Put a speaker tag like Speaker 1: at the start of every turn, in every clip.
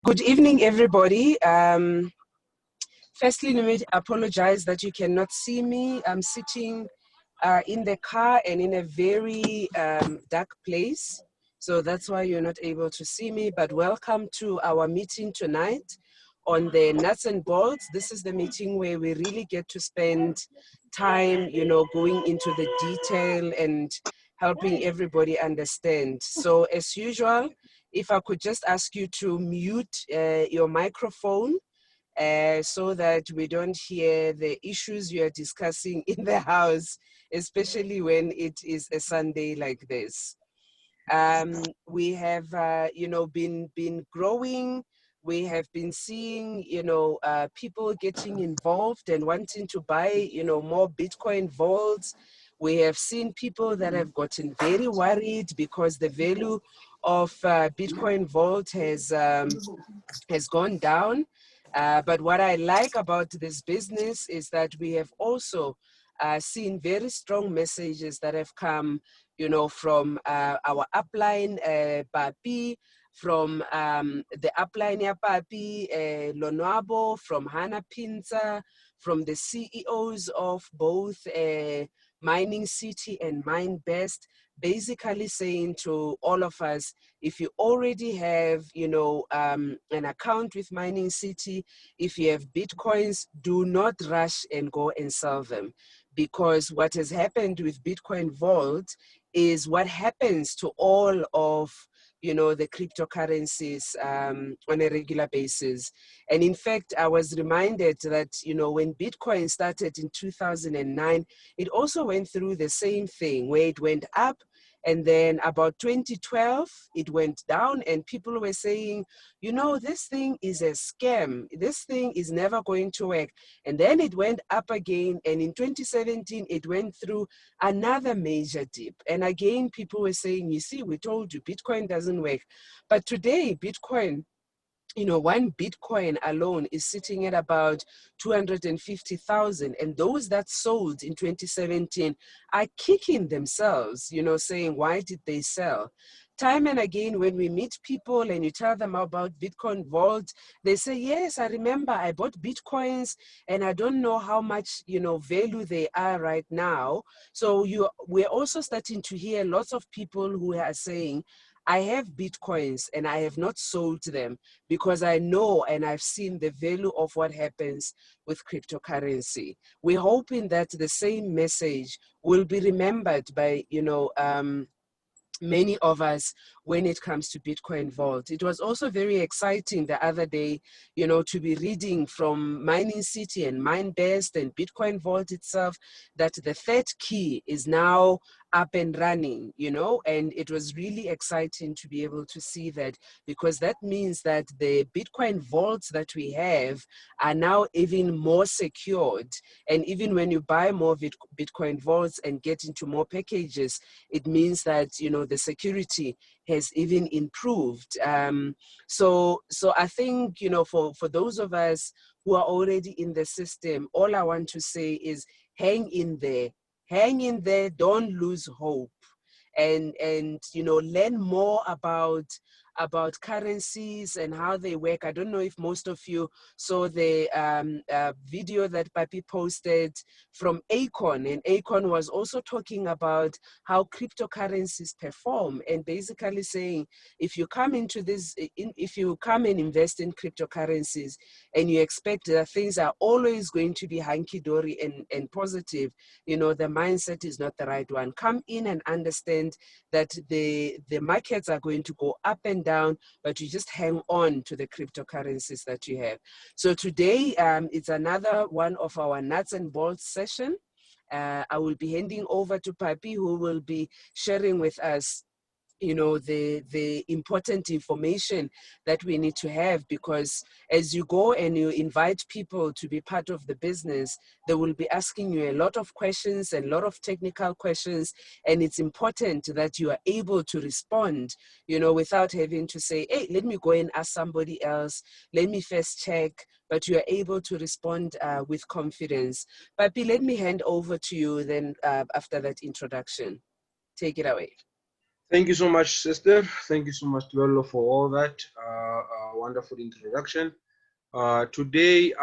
Speaker 1: Good evening, everybody. Firstly, let me apologize that you cannot see me. I'm sitting in the car and in a very dark place. So that's why you're not able to see me. But welcome to our meeting tonight on the nuts and bolts. This is the meeting where we really get to spend time, going into the detail and helping everybody understand. So as usual, if I could just ask you to mute your microphone so that we don't hear the issues you are discussing in the house, especially when it is a Sunday like this. We have, been growing. We have been seeing, people getting involved and wanting to buy, more Bitcoin vaults. We have seen people that have gotten very worried because the value of Bitcoin vault has gone down. But what I like about this business is that we have also seen very strong messages that have come, from our upline, Papi, from the upline ya Papi, Lonwabo, from Hannah Pinza, from the CEOs of both Mining City and MineBest, basically saying to all of us, if you already have, an account with Mining City, if you have Bitcoins, do not rush and go and sell them. Because what has happened with Bitcoin Vault is what happens to all of the cryptocurrencies on a regular basis. And in fact, I was reminded that, when Bitcoin started in 2009, it also went through the same thing where it went up. And then about 2012, it went down and people were saying, this thing is a scam. This thing is never going to work. And then it went up again. And in 2017, it went through another major dip. And again, people were saying, you see, we told you Bitcoin doesn't work. But today, Bitcoin, one Bitcoin alone is sitting at about 250,000. And those that sold in 2017 are kicking themselves, saying, why did they sell? Time and again, when we meet people and you tell them about Bitcoin Vault, they say, yes, I remember I bought Bitcoins and I don't know how much, value they are right now. So we're also starting to hear lots of people who are saying, I have Bitcoins and I have not sold them because I know and I've seen the value of what happens with cryptocurrency. We're hoping that the same message will be remembered by, many of us when it comes to Bitcoin Vault. It was also very exciting the other day, to be reading from Mining City and MineBest and Bitcoin Vault itself that the third key is now up and running, and it was really exciting to be able to see that, because that means that the Bitcoin vaults that we have are now even more secured. And even when you buy more Bitcoin vaults and get into more packages, it means that, the security has even improved. So I think, for those of us who are already in the system, all I want to say is hang in there. Hang in there, don't lose hope, and learn more about currencies and how they work. I don't know if most of you saw the video that Papi posted from Akon, and Akon was also talking about how cryptocurrencies perform, and basically saying, if you come into this, if you come and invest in cryptocurrencies and you expect that things are always going to be hunky-dory and positive, the mindset is not the right one. Come in and understand that the markets are going to go up and down, but you just hang on to the cryptocurrencies that you have. So today, it's another one of our nuts and bolts session. I will be handing over to Papi, who will be sharing with us the important information that we need to have, because as you go and you invite people to be part of the business, they will be asking you a lot of questions and a lot of technical questions, and it's important that you are able to respond, without having to say, hey, let me go and ask somebody else, let me first check, but you are able to respond with confidence. Papi, let me hand over to you then after that introduction. Take it away.
Speaker 2: Thank you so much, sister. Thank you so much, Lolo, for all that wonderful introduction. Today,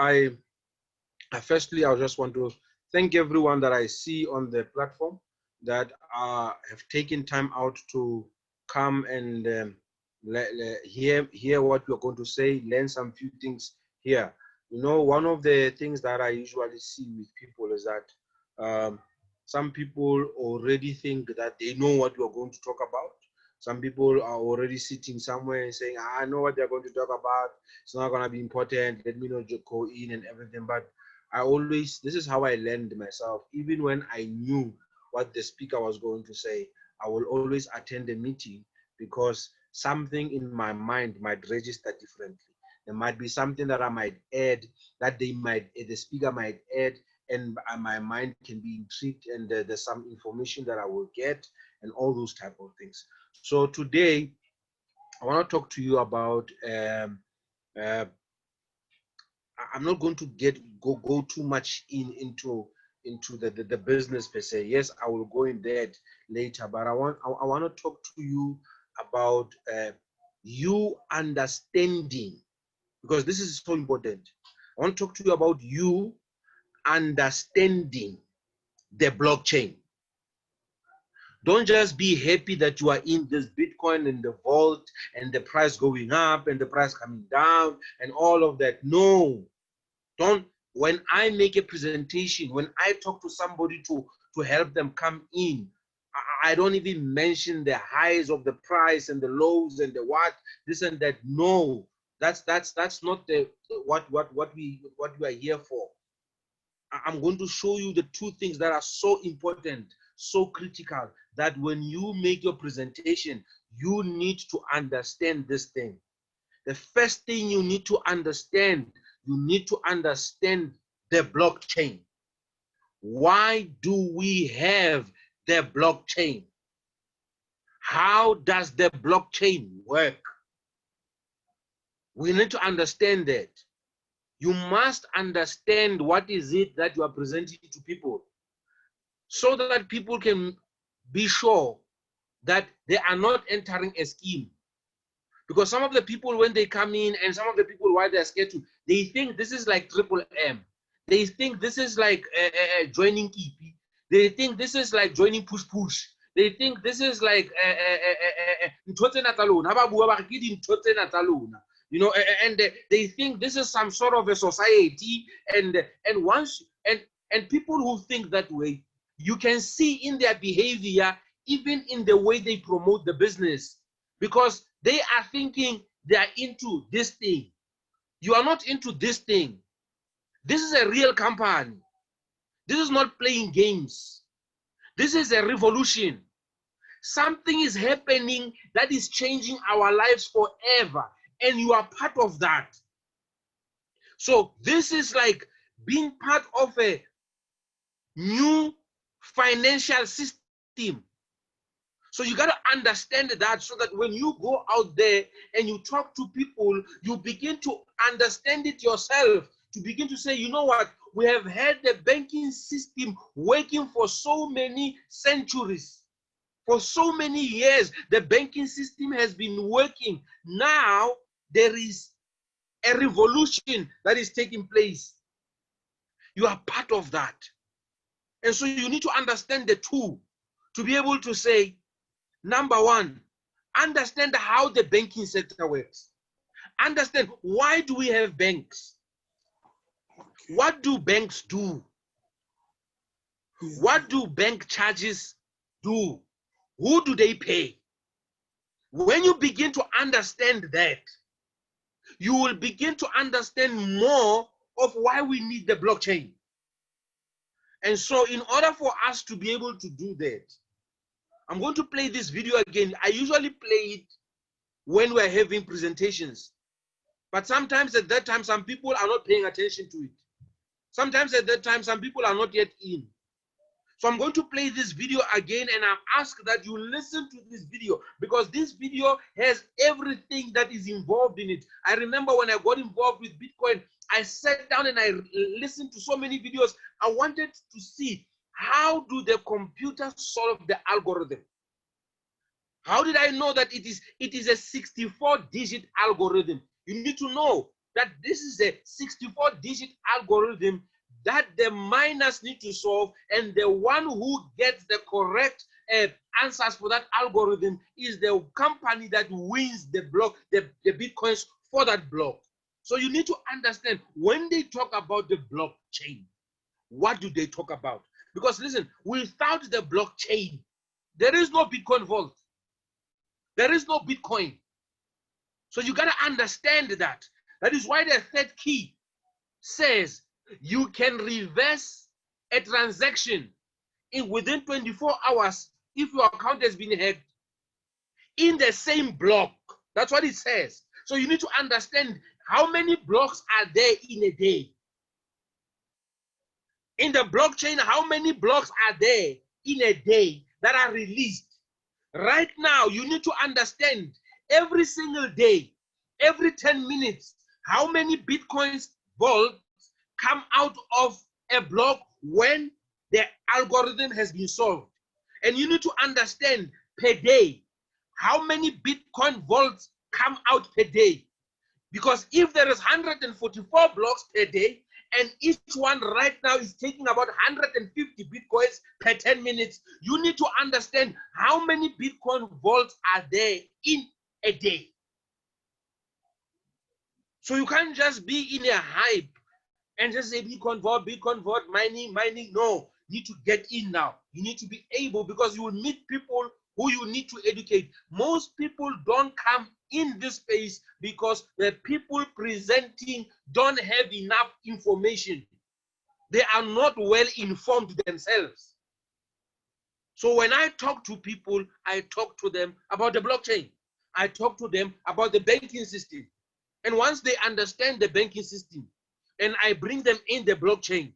Speaker 2: firstly, I just want to thank everyone that I see on the platform that have taken time out to come and hear what we're going to say, learn some few things here. You know, one of the things that I usually see with people is that some people already think that they know what we're going to talk about. Some people are already sitting somewhere and saying, I know what they're going to talk about. It's not going to be important. Let me not go in and everything. But this is how I learned myself. Even when I knew what the speaker was going to say, I will always attend the meeting because something in my mind might register differently. There might be something that I might add, that the speaker might add, and my mind can be intrigued, and there's some information that I will get, and all those type of things. So today, I want to talk to you about I'm not going to go too much into the business per se. Yes, I will go in that later, but I want to talk to you about you understanding, because this is so important. I want to talk to you about you understanding the blockchain. Don't just be happy that you are in this Bitcoin and the vault and the price going up and the price coming down and all of that. No. Don't, when I make a presentation, when I talk to somebody to help them come in, I don't even mention the highs of the price and the lows and the what, this and that. No, that's not the what we are here for. I'm going to show you the two things that are so important, so critical, that when you make your presentation, you need to understand this thing. The first thing you need to understand, you need to understand the blockchain. Why do we have the blockchain? How does the blockchain work? We need to understand that. You must understand what is it that you are presenting to people, so that people can be sure that they are not entering a scheme. Because some of the people, when they come in, and some of the people, why they're scared to, they think this is like Triple M. They think this is like joining EP. They think this is like joining Push Push. They think this is like you know, and they think this is some sort of a society. And once and people who think that way, you can see in their behavior, even in the way they promote the business, because they are thinking they are into this thing. You are not into this thing. This is a real company. This is not playing games. This is a revolution. Something is happening that is changing our lives forever, and you are part of that. So this is like being part of a new financial system. So you got to understand that, so that when you go out there and you talk to people, you begin to understand it yourself, to begin to say, you know what, we have had the banking system working for so many centuries. For so many years, the banking system has been working. Now, there is a revolution that is taking place. You are part of that. And so you need to understand the two to be able to say, number one, understand how the banking sector works. Understand, why do we have banks? What do banks do? What do bank charges do? Who do they pay? When you begin to understand that, you will begin to understand more of why we need the blockchain. And so in order for us to be able to do that, I'm going to play this video again. I usually play it when we're having presentations. But sometimes at that time, some people are not paying attention to it. Sometimes at that time, some people are not yet in. So I'm going to play this video again, and I'm asked that you listen to this video, because this video has everything that is involved in it. I remember when I got involved with Bitcoin, I sat down and I listened to so many videos. I wanted to see, how do the computers solve the algorithm? How did I know that it is a 64-digit algorithm? You need to know that this is a 64-digit algorithm that the miners need to solve, and the one who gets the correct answers for that algorithm is the company that wins the block, the bitcoins for that block. So you need to understand when they talk about the blockchain, what do they talk about? Because listen, without the blockchain, there is no Bitcoin vault. There is no Bitcoin. So you got to understand that. That is why the third key says you can reverse a transaction in within 24 hours if your account has been hacked in the same block. That's what it says. So you need to understand how many blocks are there in a day. In the blockchain, how many blocks are there in a day that are released? Right now, you need to understand every single day, every 10 minutes, how many Bitcoins vaults come out of a block when the algorithm has been solved. And you need to understand per day, how many Bitcoin vaults come out per day. Because if there is 144 blocks per day, and each one right now is taking about 150 Bitcoins per 10 minutes, you need to understand how many Bitcoin vaults are there in a day. So you can't just be in a hype and just say Bitcoin vault, mining. No, you need to get in now. You need to be able, because you will meet people who you need to educate. Most people don't come in this space because the people presenting don't have enough information. They are not well informed themselves. So when I talk to people, I talk to them about the blockchain. I talk to them about the banking system. And once they understand the banking system and I bring them in the blockchain,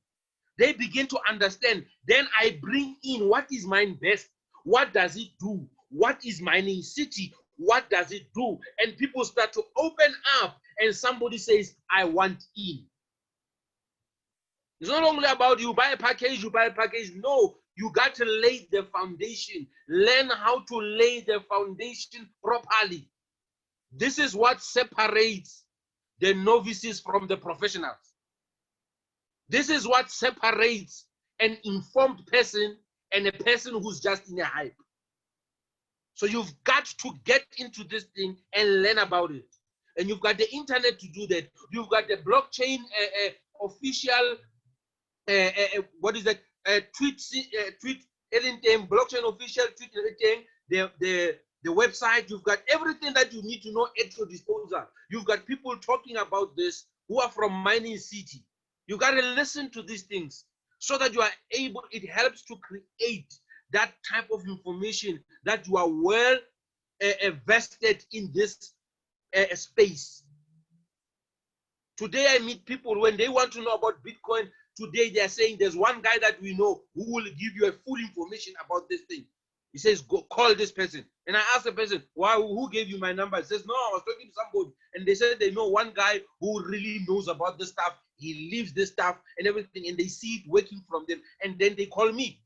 Speaker 2: they begin to understand. Then I bring in what is mine best. What does it do? What is mining city? What does it do? And people start to open up and somebody says, I want in. It's not only about you buy a package, No, you got to lay the foundation. Learn how to lay the foundation properly. This is what separates the novices from the professionals. This is what separates an informed person and a person who's just in a hype. So you've got to get into this thing and learn about it. And you've got the internet to do that. You've got the blockchain official, what is that? Tweet, anything, blockchain official, tweet, anything, the website. You've got everything that you need to know at your disposal. You've got people talking about this who are from mining city. You got to listen to these things so that you are able, it helps to create that type of information that you are well vested in this space. Today I meet people when they want to know about Bitcoin. Today they are saying there's one guy that we know who will give you a full information about this thing. He says, go call this person. And I asked the person, why, who gave you my number? He says, no, I was talking to somebody. And they said they know one guy who really knows about this stuff. He lives this stuff and everything. And they see it working from them. And then they call me.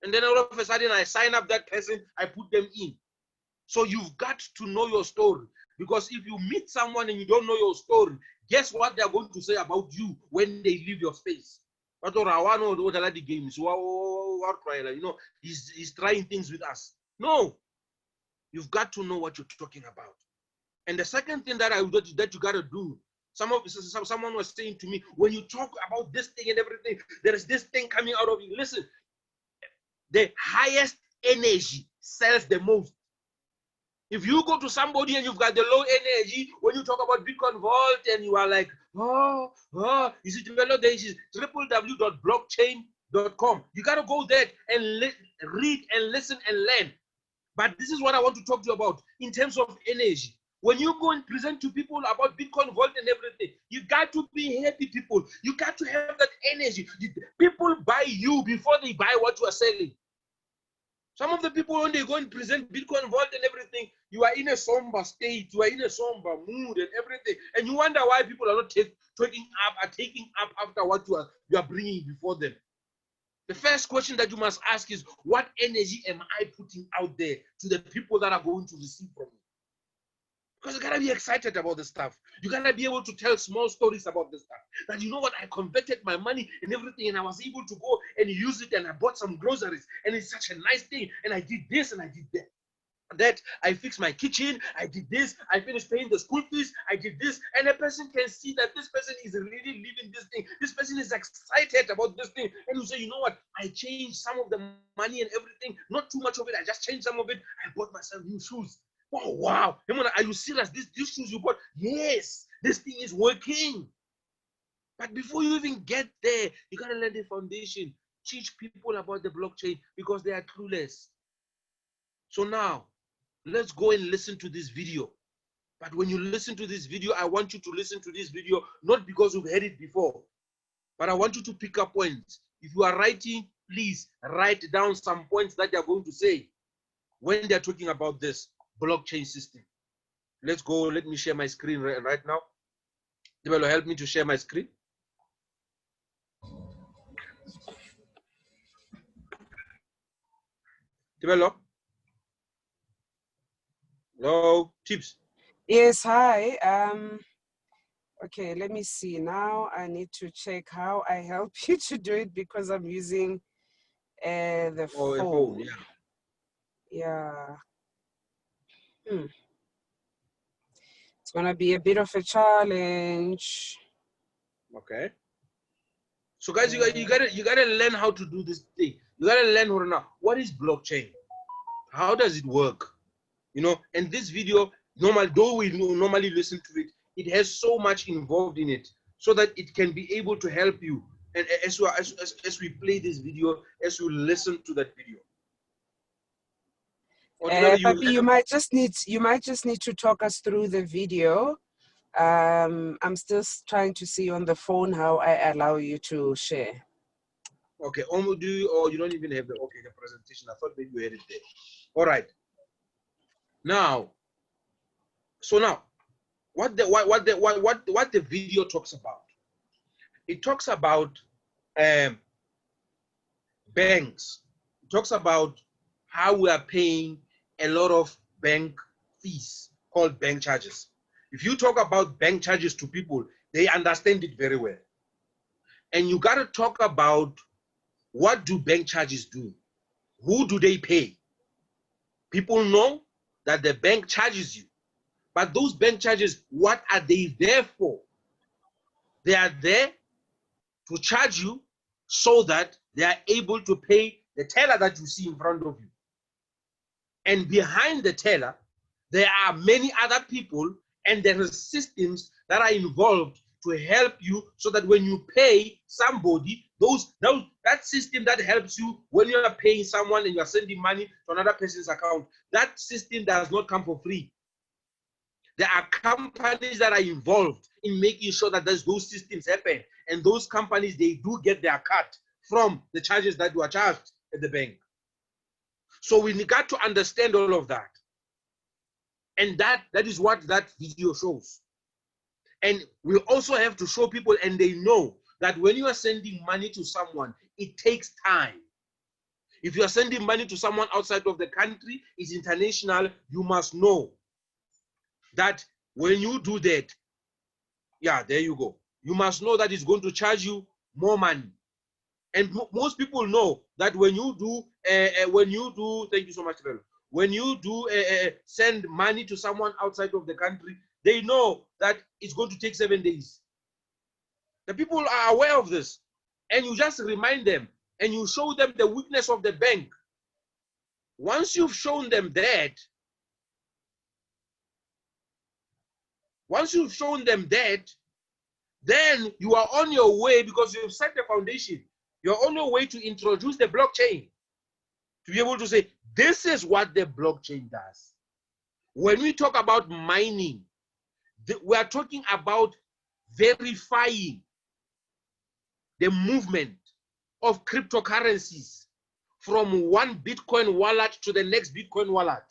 Speaker 2: And then all of a sudden I sign up that person, I put them in. So you've got to know your story. Because if you meet someone and you don't know your story, guess what they're going to say about you when they leave your space? But the games, you know, he's trying things with us. No, you've got to know what you're talking about. And the second thing that you got to do, someone was saying to me, when you talk about this thing and everything, there is this thing coming out of you. Listen, the highest energy sells the most. If you go to somebody and you've got the low energy, when you talk about Bitcoin Vault and you are like, is it developed? There is www.blockchain.com. You got to go there and read and listen and learn. But this is what I want to talk to you about in terms of energy. When you go and present to people about Bitcoin Vault and everything, you got to be happy, people. You got to have that energy. People buy you before they buy what you are selling. Some of the people, when they go and present Bitcoin Vault and everything, you are in a somber state, you are in a somber mood and everything, and you wonder why people are not taking up after what you are bringing before them. The first question that you must ask is, what energy am I putting out there to the people that are going to receive from me? Because you gotta be excited about this stuff. You gotta be able to tell small stories about this stuff. That, you know what, I converted my money and everything, and I was able to go and use it, and I bought some groceries, and it's such a nice thing, and I did this and I did that. That I fixed my kitchen, I did this, I finished paying the school fees, I did this, and a person can see that this person is really living this thing. This person is excited about this thing, and you say, you know what, I changed some of the money and everything, not too much of it, I just changed some of it, I bought myself new shoes. Oh, wow, are you serious? These shoes you bought? Yes, this thing is working. But before you even get there, you gotta learn the foundation. Teach people about the blockchain because they are clueless. So now, let's go and listen to this video. But when you listen to this video, I want you to listen to this video, not because you've heard it before, but I want you to pick up points. If you are writing, please write down some points that they're going to say when they're talking about this blockchain system. Let's go. Let me share my screen right now. Develo, help me to share my screen. Develo. Hello, tips.
Speaker 1: Yes, hi. Okay, let me see. Now I need to check how I help you to do it because I'm using the phone.
Speaker 2: A phone,
Speaker 1: Yeah. It's gonna be a bit of a challenge.
Speaker 2: Okay. So guys, you gotta learn how to do this thing. You gotta learn what is blockchain? How does it work? You know, and this video, though we normally listen to it, it has so much involved in it, so that it can be able to help you. And as we play this video, as you listen to that video.
Speaker 1: Papi, you might just need to talk us through the video. I'm still trying to see on the phone how I allow you to share.
Speaker 2: Okay, or you don't even have the presentation. I thought maybe you had it there. All right. Now, so now, what the video talks about? It talks about banks. It talks about how we are paying a lot of bank fees called bank charges. If you talk about bank charges to people, they understand it very well. And you got to talk about, what do bank charges do? Who do they pay? People know that the bank charges you, but those bank charges, what are they there for? They are there to charge you so that they are able to pay the teller that you see in front of you. And behind the teller, there are many other people, and there are systems that are involved to help you, so that when you pay somebody, that system that helps you when you are paying someone and you are sending money to another person's account, that system does not come for free. There are companies that are involved in making sure that those systems happen, and those companies, they do get their cut from the charges that you are charged at the bank. So we got to understand all of that. And that is what that video shows. And we also have to show people, and they know that when you are sending money to someone, it takes time. If you are sending money to someone outside of the country, it's international, you must know that when you do that, yeah, there you go. You must know that it's going to charge you more money. And most people know that when you do, thank you so much, Velo. When you do send money to someone outside of the country, they know that it's going to take 7 days. The people are aware of this, and you just remind them, and you show them the weakness of the bank. Once you've shown them that, then you are on your way, because you've set the foundation. You're on your way to introduce the blockchain, to be able to say, this is what the blockchain does. When we talk about mining, we are talking about verifying the movement of cryptocurrencies from one Bitcoin wallet to the next Bitcoin wallet.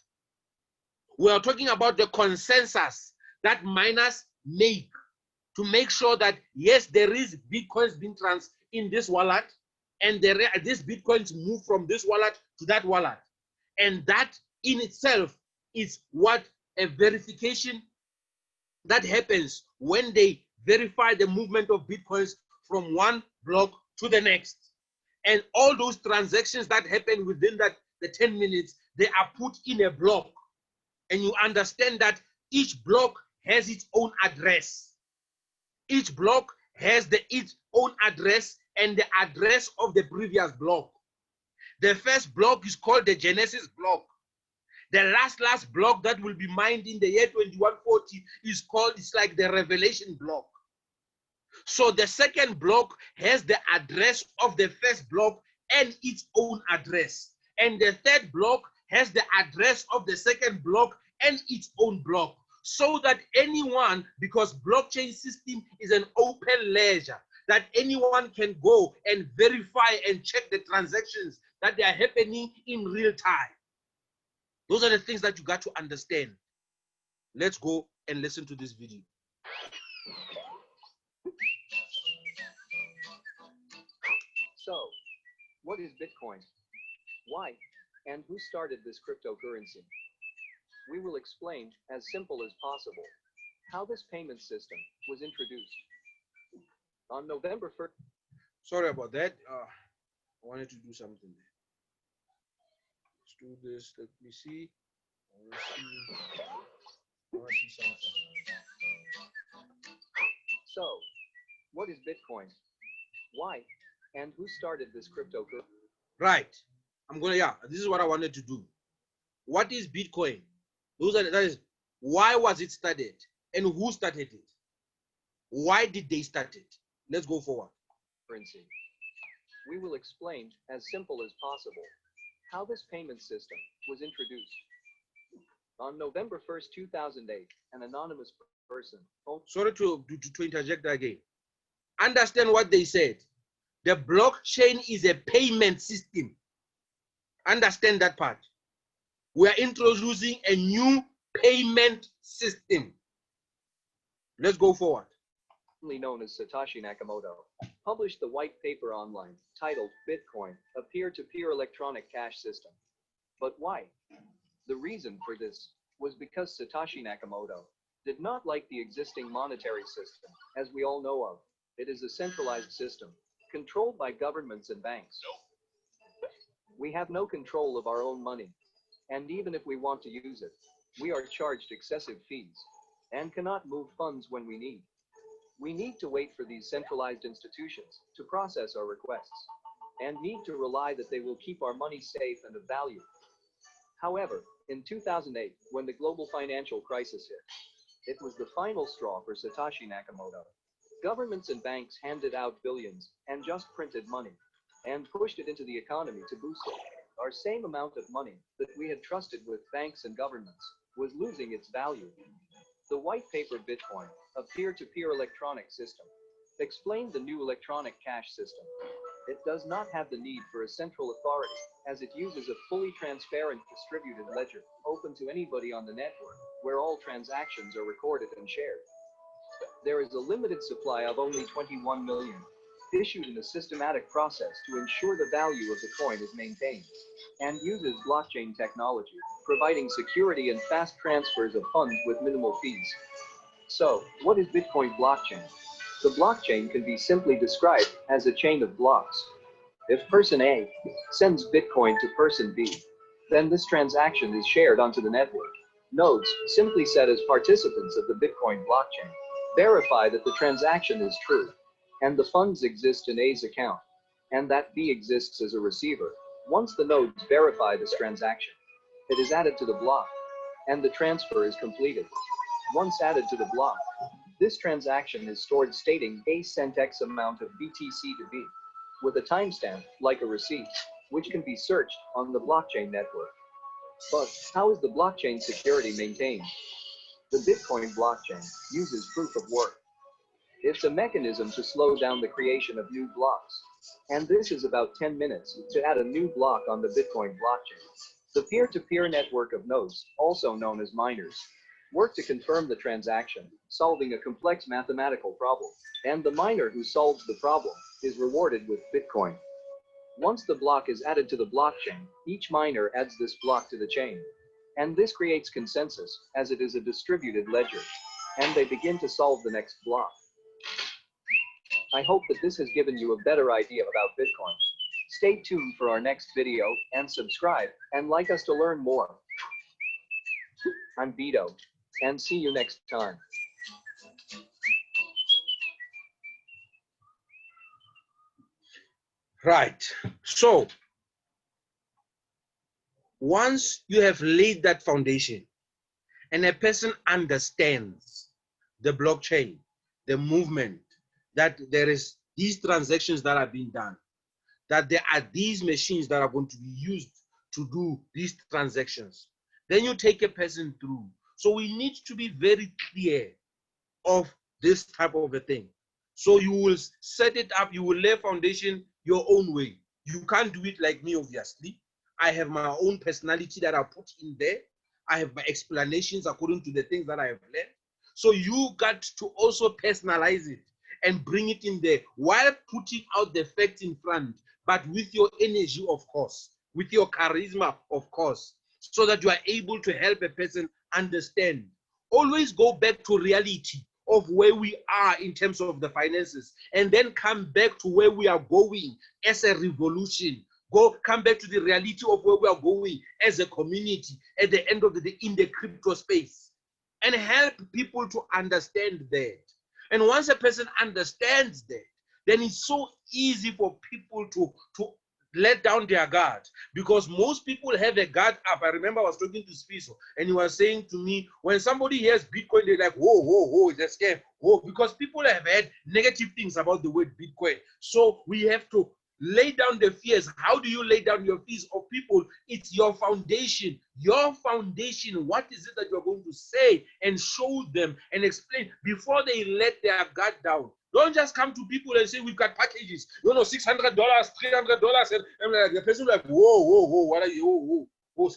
Speaker 2: We are talking about the consensus that miners make to make sure that, yes, there is Bitcoins being transferred in this wallet, and these bitcoins move from this wallet to that wallet. And that in itself is what a verification that happens when they verify the movement of bitcoins from one block to the next. And all those transactions that happen within the 10 minutes, they are put in a block. And you understand that each block has its own address. Each block has its own address and the address of the previous block. The first block is called the Genesis block. The last block that will be mined in the year 2140 is called, it's like the Revelation block. So the second block has the address of the first block and its own address. And the third block has the address of the second block and its own block. So that anyone, because blockchain system is an open ledger, that anyone can go and verify and check the transactions that they are happening in real time. Those are the things that you got to understand. Let's go and listen to this video.
Speaker 3: So, what is Bitcoin? Why? And who started this cryptocurrency? We will explain, as simple as possible, how this payment system was introduced. On November 1st.
Speaker 2: Sorry about that. I wanted to do something there. Let's do this. Let me see. I want to see something.
Speaker 3: So, what is Bitcoin? Why? And who started this cryptocurrency?
Speaker 2: Right. This is what I wanted to do. What is Bitcoin? That is, why was it started? And who started it? Why did they start it? Let's go forward.
Speaker 3: We will explain, as simple as possible, how this payment system was introduced. On November 1st, 2008, an anonymous person...
Speaker 2: Sorry to interject again. Understand what they said. The blockchain is a payment system. Understand that part. We are introducing a new payment system. Let's go forward.
Speaker 3: Known as Satoshi Nakamoto, published the white paper online titled Bitcoin, a peer-to-peer electronic cash system. But why? The reason for this was because Satoshi Nakamoto did not like the existing monetary system, as we all know of. It is a centralized system, controlled by governments and banks. We have no control of our own money, and even if we want to use it, we are charged excessive fees, and cannot move funds when we need. We need to wait for these centralized institutions to process our requests, and need to rely that they will keep our money safe and of value. However, in 2008, when the global financial crisis hit, it was the final straw for Satoshi Nakamoto. Governments and banks handed out billions and just printed money and pushed it into the economy to boost it. Our same amount of money that we had trusted with banks and governments was losing its value. The white paper Bitcoin, a peer-to-peer electronic system, explained the new electronic cash system. It does not have the need for a central authority, as it uses a fully transparent distributed ledger, open to anybody on the network, where all transactions are recorded and shared. There is a limited supply of only 21 million, issued in a systematic process to ensure the value of the coin is maintained, and uses blockchain technology, providing security and fast transfers of funds with minimal fees. So, what is Bitcoin blockchain? The blockchain can be simply described as a chain of blocks. If person A sends Bitcoin to person B, then this transaction is shared onto the network. Nodes, simply said as participants of the Bitcoin blockchain, verify that the transaction is true, and the funds exist in A's account, and that B exists as a receiver. Once the nodes verify this transaction, it is added to the block, and the transfer is completed. Once added to the block, this transaction is stored stating A sent X amount of BTC to B, with a timestamp, like a receipt, which can be searched on the blockchain network. But how is the blockchain security maintained? The Bitcoin blockchain uses proof of work. It's a mechanism to slow down the creation of new blocks, and this is about 10 minutes to add a new block on the Bitcoin blockchain. The peer-to-peer network of nodes, also known as miners, work to confirm the transaction, solving a complex mathematical problem, and the miner who solves the problem is rewarded with Bitcoin. Once the block is added to the blockchain, each miner adds this block to the chain. And this creates consensus, as it is a distributed ledger. And they begin to solve the next block. I hope that this has given you a better idea about Bitcoin. Stay tuned for our next video, and subscribe, and like us to learn more. I'm Vito, and see you next time.
Speaker 2: Right. So, once you have laid that foundation and a person understands the blockchain, the movement, that there is these transactions that are being done, that there are these machines that are going to be used to do these transactions, then you take a person through. So we need to be very clear of this type of a thing. So you will set it up, you will lay foundation your own way. You can't do it like me, obviously. I have my own personality that I put in there. I have my explanations according to the things that I have learned. So you got to also personalize it and bring it in there while putting out the facts in front, but with your energy, of course, with your charisma, of course, so that you are able to help a person understand. Always go back to reality of where we are in terms of the finances, and then come back to where we are going as a revolution. Come back to the reality of where we are going as a community at the end of the day in the crypto space, and help people to understand that. And once a person understands that, then it's so easy for people to let down their guard, because most people have a guard up. I remember I was talking to Spiso, and he was saying to me, when somebody hears Bitcoin, they're like, whoa, whoa, whoa, it's a scam. Whoa, because people have had negative things about the word Bitcoin. So we have to lay down the fears. How do you lay down your fears of people? It's your foundation. Your foundation. What is it that you're going to say and show them and explain before they let their guard down? Don't just come to people and say, we've got packages, $600, $300, and the person will be like, whoa, whoa, whoa, what are you, whoa, whoa,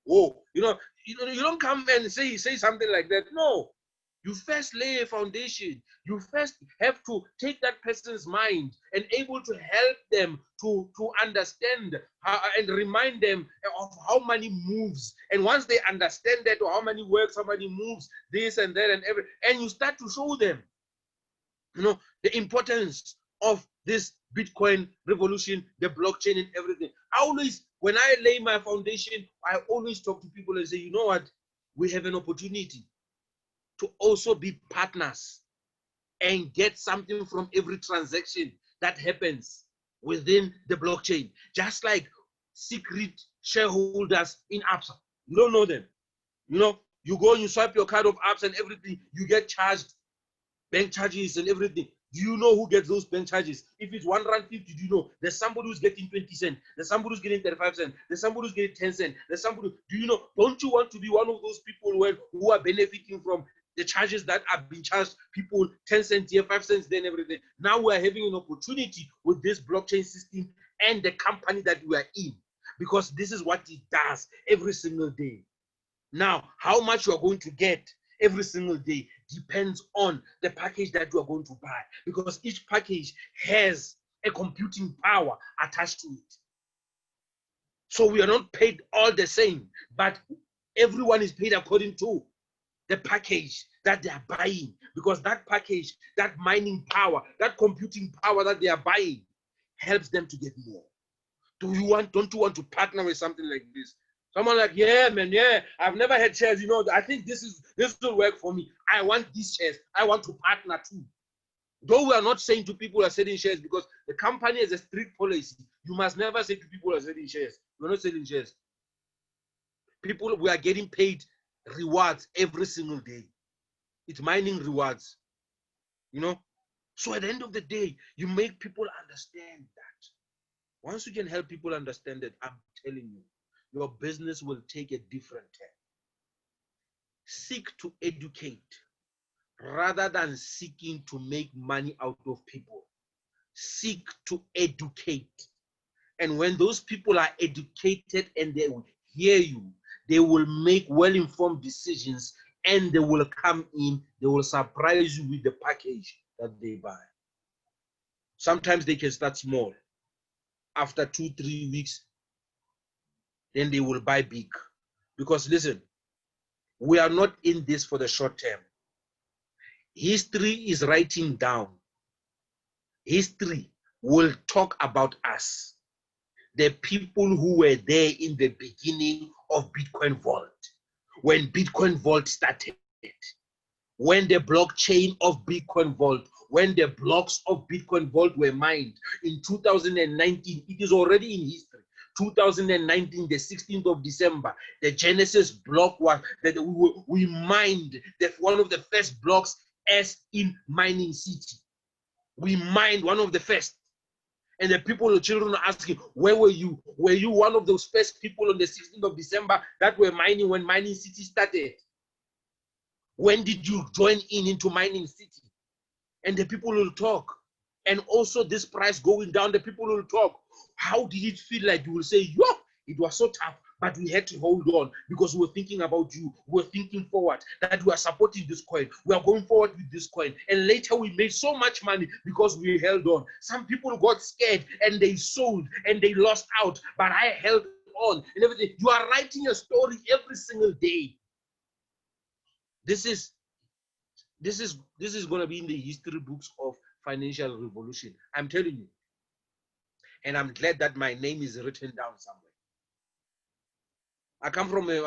Speaker 2: whoa, you don't come and say something like that. No, you first lay a foundation. You first have to take that person's mind and able to help them to understand and remind them of how money moves. And once they understand that, or how money works, how money moves, this and that and everything, and you start to show them, the importance of this Bitcoin revolution, the blockchain and everything. When I lay my foundation, I always talk to people and say, you know what? We have an opportunity to also be partners and get something from every transaction that happens within the blockchain. Just like secret shareholders in ABSA. You don't know them. You go and you swipe your card of ABSA and everything, you get charged bank charges and everything. Do you know who gets those bank charges? If it's R1.50, do you know there's somebody who's getting 20 cents, there's somebody who's getting 35 cents, there's somebody who's getting 10 cents, there's somebody, do you know, don't you want to be one of those people who are benefiting from the charges that are being charged people 10 cents here, 5 cents then everything? Now we're having an opportunity with this blockchain system and the company that we are in, because this is what it does every single day. Now, how much you are going to get every single day depends on the package that you are going to buy, because each package has a computing power attached to it. So we are not paid all the same, but everyone is paid according to the package that they are buying, because that package, that mining power, that computing power that they are buying helps them to get more. Don't you want to partner with something like this? Someone like, yeah, man, yeah, I've never had shares. I think this will work for me. I want these shares. I want to partner too. Though we are not saying to people who are selling shares, because the company has a strict policy. You must never say to people who are selling shares, we're not selling shares. People, we are getting paid rewards every single day. It's mining rewards, So at the end of the day, you make people understand that. Once you can help people understand that, I'm telling you, your business will take a different turn. Seek to educate rather than seeking to make money out of people. Seek to educate. And when those people are educated and they will hear you, they will make well-informed decisions, and they will come in, they will surprise you with the package that they buy. Sometimes they can start small. after 2-3 weeks, then they will buy big. Because listen, we are not in this for the short term. History is writing down. History will talk about us. The people who were there in the beginning of Bitcoin Vault, when Bitcoin Vault started, when the blockchain of Bitcoin Vault, when the blocks of Bitcoin Vault were mined in 2019, it is already in history. 2019, the 16th of December, the Genesis block was that we mined one of the first blocks as in Mining City. We mined one of the first. And the people, the children are asking, where were you? Were you one of those first people on the 16th of December that were mining when Mining City started? When did you join into Mining City? And the people will talk. And also this price going down, the people will talk. How did it feel like? You will say, yo, it was so tough, but we had to hold on because we were thinking about you. We were thinking forward, that we are supporting this coin. We are going forward with this coin. And later we made so much money because we held on. Some people got scared and they sold and they lost out, but I held on and everything. You are writing a story every single day. This is going to be in the history books of financial revolution. I'm telling you. And I'm glad that my name is written down somewhere. I come from a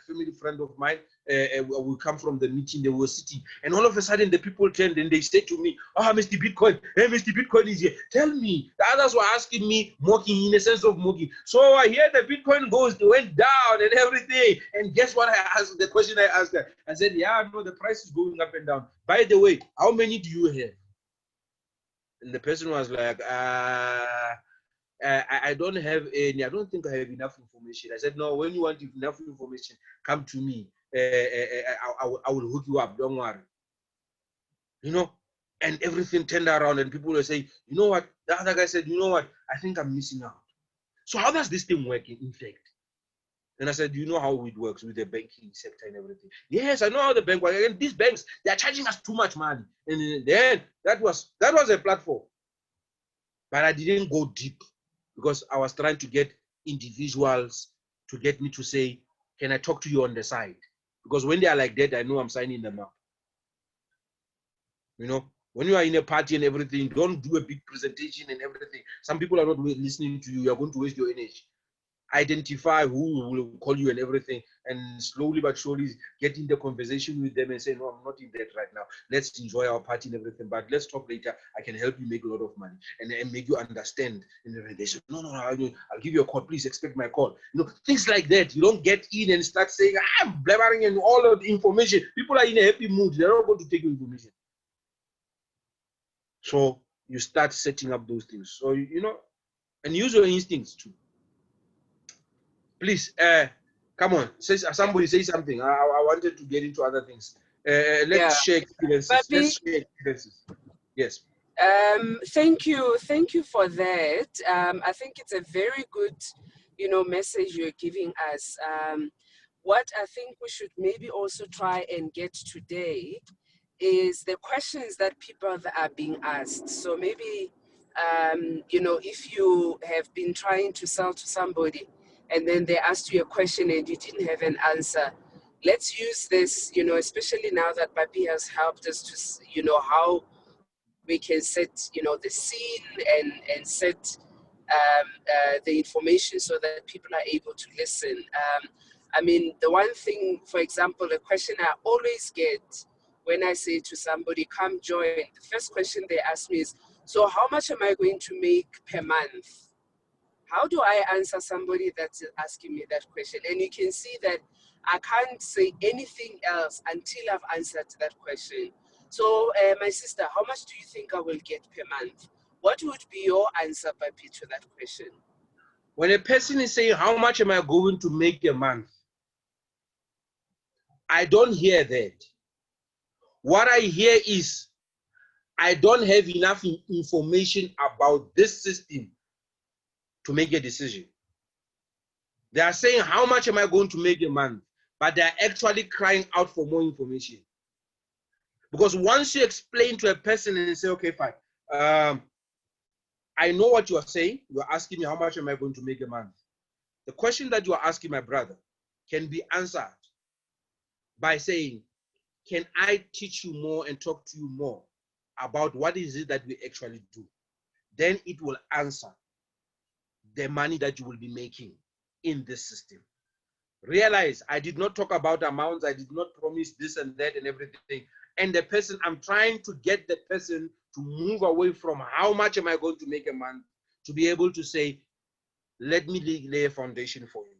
Speaker 2: family friend of mine. We come from the meeting. They were sitting, and all of a sudden the people turned and they said to me, "Oh, Mr. Bitcoin, hey, Mr. Bitcoin is here. Tell me." The others were asking me, mocking, in a sense of mocking. So I hear the Bitcoin went down and everything. And guess what I asked? The question I asked her, I said, "Yeah, no, the price is going up and down. By the way, how many do you have?" And the person was like, I don't have any, I don't think I have enough information. I said, no, when you want enough information, come to me. I will hook you up, don't worry. You know, and everything turned around and people were saying, you know what? The other guy said, you know what? I think I'm missing out. So how does this thing work in fact? And I said, do you know how it works with the banking sector and everything? Yes, I know how the bank works. And these banks, they are charging us too much money. And then that was a platform. But I didn't go deep because I was trying to get individuals to get me to say, can I talk to you on the side? Because when they are like that, I know I'm signing them up. You know, when you are in a party and everything, don't do a big presentation and everything. Some people are not listening to you. You are going to waste your energy. Identify who will call you and everything, and slowly but surely get in the conversation with them and say, no, I'm not in that right now. Let's enjoy our party and everything, but let's talk later. I can help you make a lot of money and make you understand. And they say, no, I'll give you a call. Please expect my call. You know, things like that. You don't get in and start saying, I'm blabbering and all of the information. People are in a happy mood. They're not going to take your information. So you start setting up those things. So, you know, and use your instincts too. Please, come on. Somebody say something. I wanted to get into other things. Let's share experiences. Let's share experiences. Yes.
Speaker 1: Thank you for that. I think it's a very good, message you're giving us. What I think we should maybe also try and get today is the questions that people are being asked. So maybe, if you have been trying to sell to somebody and then they asked you a question and you didn't have an answer, let's use this, especially now that Papi has helped us to, how we can set, the scene and set the information so that people are able to listen. I mean, the one thing, for example, the question I always get when I say to somebody, come join, the first question they ask me is, so how much am I going to make per month? How do I answer somebody that's asking me that question? And you can see that I can't say anything else until I've answered that question. So, my sister, how much do you think I will get per month? What would be your answer, Papi, to that question?
Speaker 2: When a person is saying, how much am I going to make a month? I don't hear that. What I hear is, I don't have enough information about this system to make a decision. They are saying, how much am I going to make a month? But they're actually crying out for more information. Because once you explain to a person and say, okay, fine, I know what you are saying. You are asking me how much am I going to make a month. The question that you are asking, my brother, can be answered by saying, can I teach you more and talk to you more about what is it that we actually do? Then it will answer the money that you will be making in this system. Realize I did not talk about amounts. I did not promise this and that and everything. And the person, I'm trying to get the person to move away from how much am I going to make a month to be able to say, let me lay a foundation for you.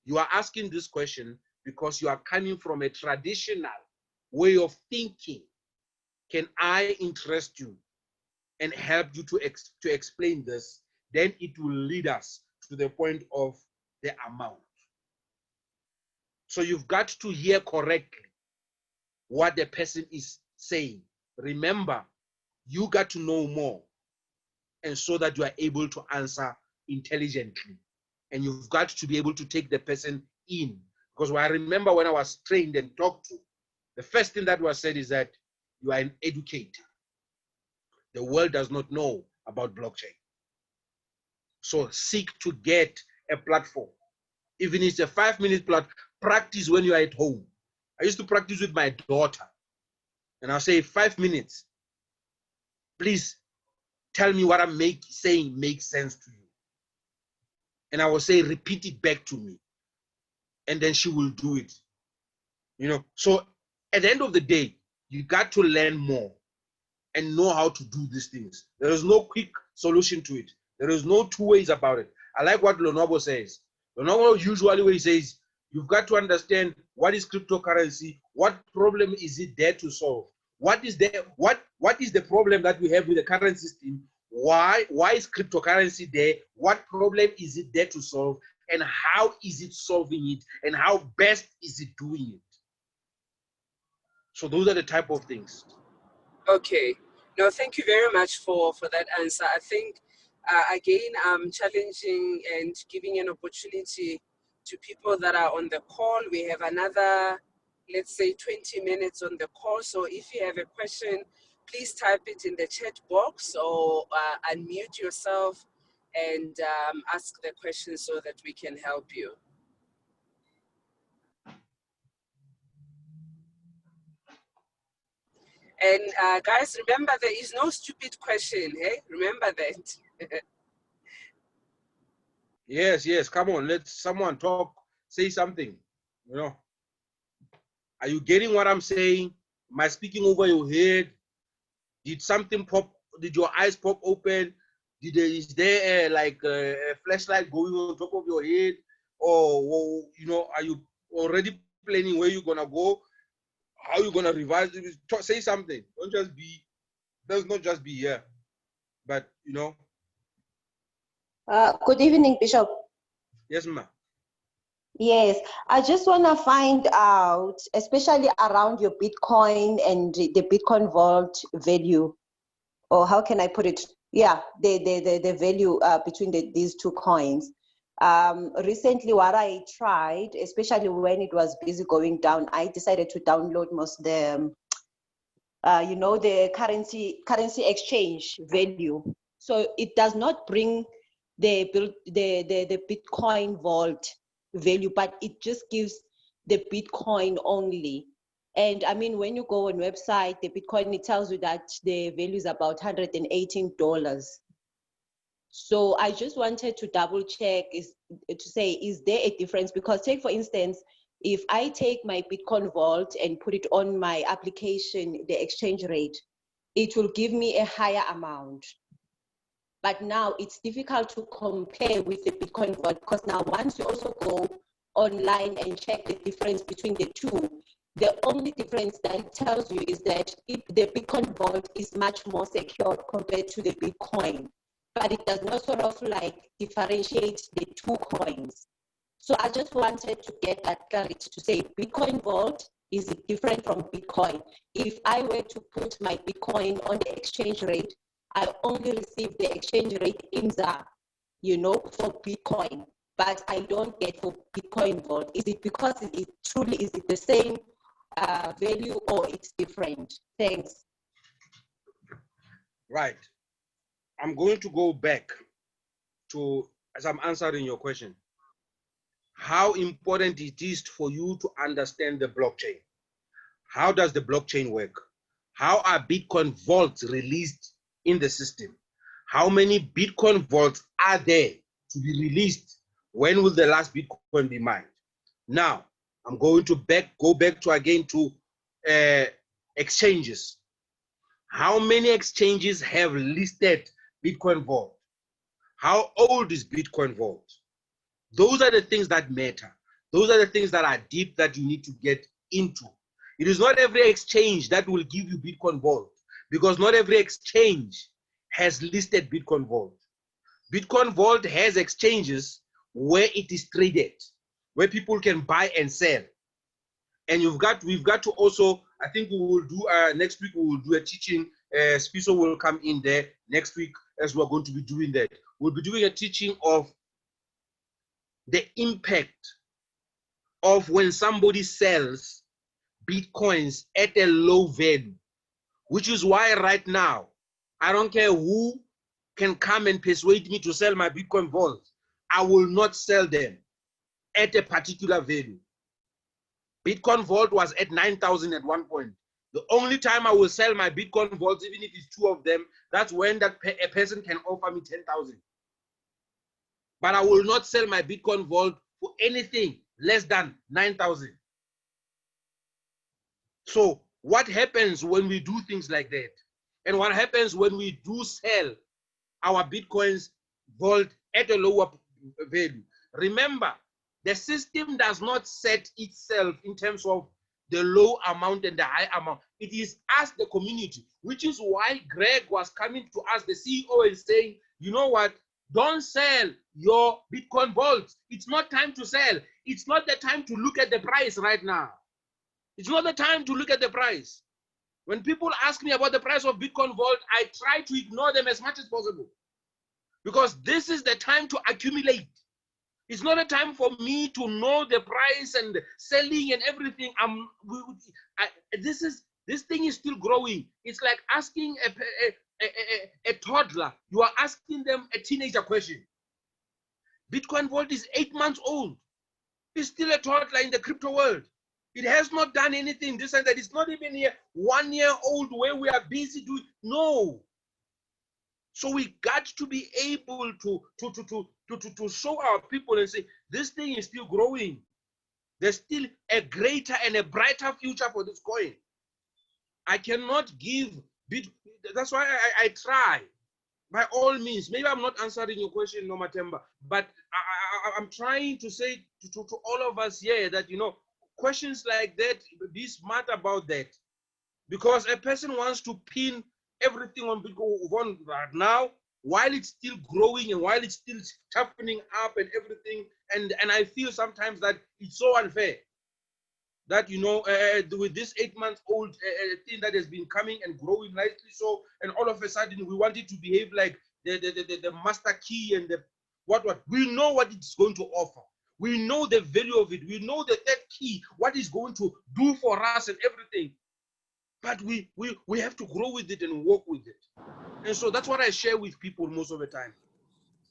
Speaker 2: You are asking this question because you are coming from a traditional way of thinking. Can I interest you and help you to explain this? Then it will lead us to the point of the amount. So you've got to hear correctly what the person is saying. Remember, you got to know more, and so that you are able to answer intelligently. And you've got to be able to take the person in. Because I remember when I was trained and talked to, the first thing that was said is that you are an educator. The world does not know about blockchain. So seek to get a platform. Even if it's a 5-minute practice when you are at home. I used to practice with my daughter. And I'll say 5 minutes. Please tell me what I'm saying makes sense to you. And I will say, repeat it back to me. And then she will do it. You know, so at the end of the day, you got to learn more and know how to do these things. There is no quick solution to it. There is no two ways about it. I like what Lonobo says. Lonobo usually when he says, you've got to understand what is cryptocurrency, what problem is it there to solve? What is the problem that we have with the current system? Why is cryptocurrency there? What problem is it there to solve? And how is it solving it? And how best is it doing it? So those are the type of things.
Speaker 1: Okay. No, thank you very much for that answer. I think, again, I'm challenging and giving an opportunity to people that are on the call. We have another, let's say, 20 minutes on the call. So if you have a question, please type it in the chat box or unmute yourself and ask the question so that we can help you. And guys, remember, there is no stupid question, hey? Remember that.
Speaker 2: Yes, come on, let someone talk, say something, you know. Are you getting what I'm saying? Am I speaking over your head? Did something pop? Did your eyes pop open? Is there like a flashlight going on top of your head? Or, you know, are you already planning where you're gonna go? How you gonna revise it? Say something. Does not just be here, but you know.
Speaker 4: Good evening, Bishop.
Speaker 2: Yes, ma'am.
Speaker 4: Yes, I just want to find out, especially around your Bitcoin and the Bitcoin vault value, or how can I put it? Yeah, the value between these two coins. Recently, what I tried, especially when it was busy going down, I decided to download most the, you know, the currency exchange value. So it does not bring the Bitcoin vault value, but it just gives the Bitcoin only. And I mean, when you go on website, the Bitcoin, it tells you that the value is about $118. So I just wanted to double check to say, is there a difference? Because take for instance, if I take my Bitcoin vault and put it on my application, the exchange rate, it will give me a higher amount. But now it's difficult to compare with the Bitcoin vault, because now once you also go online and check the difference between the two, the only difference that it tells you is that the Bitcoin vault is much more secure compared to the Bitcoin, but it does not sort of like differentiate the two coins. So I just wanted to get that clarity to say Bitcoin vault is different from Bitcoin. If I were to put my Bitcoin on the exchange rate, I only receive the exchange rate in ZAR, you know, for Bitcoin, but I don't get for Bitcoin vault. Is it because it truly, is it the same value or it's different? Thanks.
Speaker 2: Right. I'm going to go back to, as I'm answering your question, how important it is for you to understand the blockchain. How does the blockchain work? How are Bitcoin vaults released in the system? How many Bitcoin vaults are there to be released? When will the last Bitcoin be mined? Now, I'm going to go back to again to exchanges. How many exchanges have listed Bitcoin vault? How old is Bitcoin vault? Those are the things that matter. Those are the things that are deep that you need to get into. It is not every exchange that will give you Bitcoin vault, because not every exchange has listed Bitcoin vault. Bitcoin vault has exchanges where it is traded, where people can buy and sell. And we've got to also, I think we will do next week, we will do a teaching. Spiso will come in there next week, as we're going to be doing that. We'll be doing a teaching of the impact of when somebody sells Bitcoins at a low value, which is why right now, I don't care who can come and persuade me to sell my Bitcoin vaults, I will not sell them at a particular value. Bitcoin vault was at 9,000 at one point. The only time I will sell my Bitcoin vaults, even if it's two of them, that's when a person can offer me 10,000. But I will not sell my Bitcoin vault for anything less than 9,000. So what happens when we do things like that? And what happens when we do sell our Bitcoins vault at a lower value? Remember, the system does not set itself in terms of the low amount and the high amount. It is us, the community, which is why Greg was coming to us, the CEO, and saying, you know what? Don't sell your Bitcoin vaults. It's not time to sell. It's not the time to look at the price right now. It's not the time to look at the price. When people ask me about the price of Bitcoin vault, I try to ignore them as much as possible, because this is the time to accumulate. It's not a time for me to know the price and selling and everything. This thing is still growing. It's like asking a toddler. You are asking them a teenager question. Bitcoin vault is 8 months old. It's still a toddler in the crypto world. It has not done anything this and that. It's not even here 1 year old where we are busy doing. No. So we got to be able to show our people and say, this thing is still growing. There's still a greater and a brighter future for this coin. I cannot give bit. That's why I try by all means. Maybe I'm not answering your question, Noma Temba, but I'm trying to say to all of us here that, you know, questions like that, be smart about that. Because a person wants to pin everything on Bitcoin right now, while it's still growing and while it's still toughening up and everything. And I feel sometimes that it's so unfair that, you know, with this 8 months old thing that has been coming and growing nicely, so, and all of a sudden we want it to behave like the master key and the what. We know what it's going to offer. We know the value of it. We know that key, what it's going to do for us and everything. But we have to grow with it and work with it. And so that's what I share with people most of the time.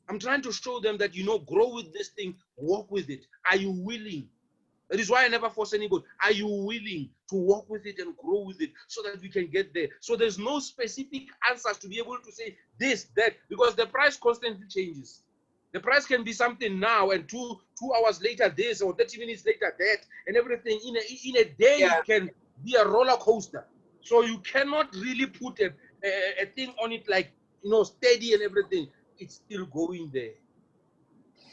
Speaker 2: I'm trying to show them that, you know, grow with this thing, work with it. Are you willing? That is why I never force anybody. Are you willing to work with it and grow with it so that we can get there? So there's no specific answers to be able to say this, that, because the price constantly changes. The price can be something now, and two hours later this, or 30 minutes later that, and everything. In a day,
Speaker 1: Yeah.
Speaker 2: it can be a roller coaster. So you cannot really put a thing on it like, you know, steady and everything. It's still going there.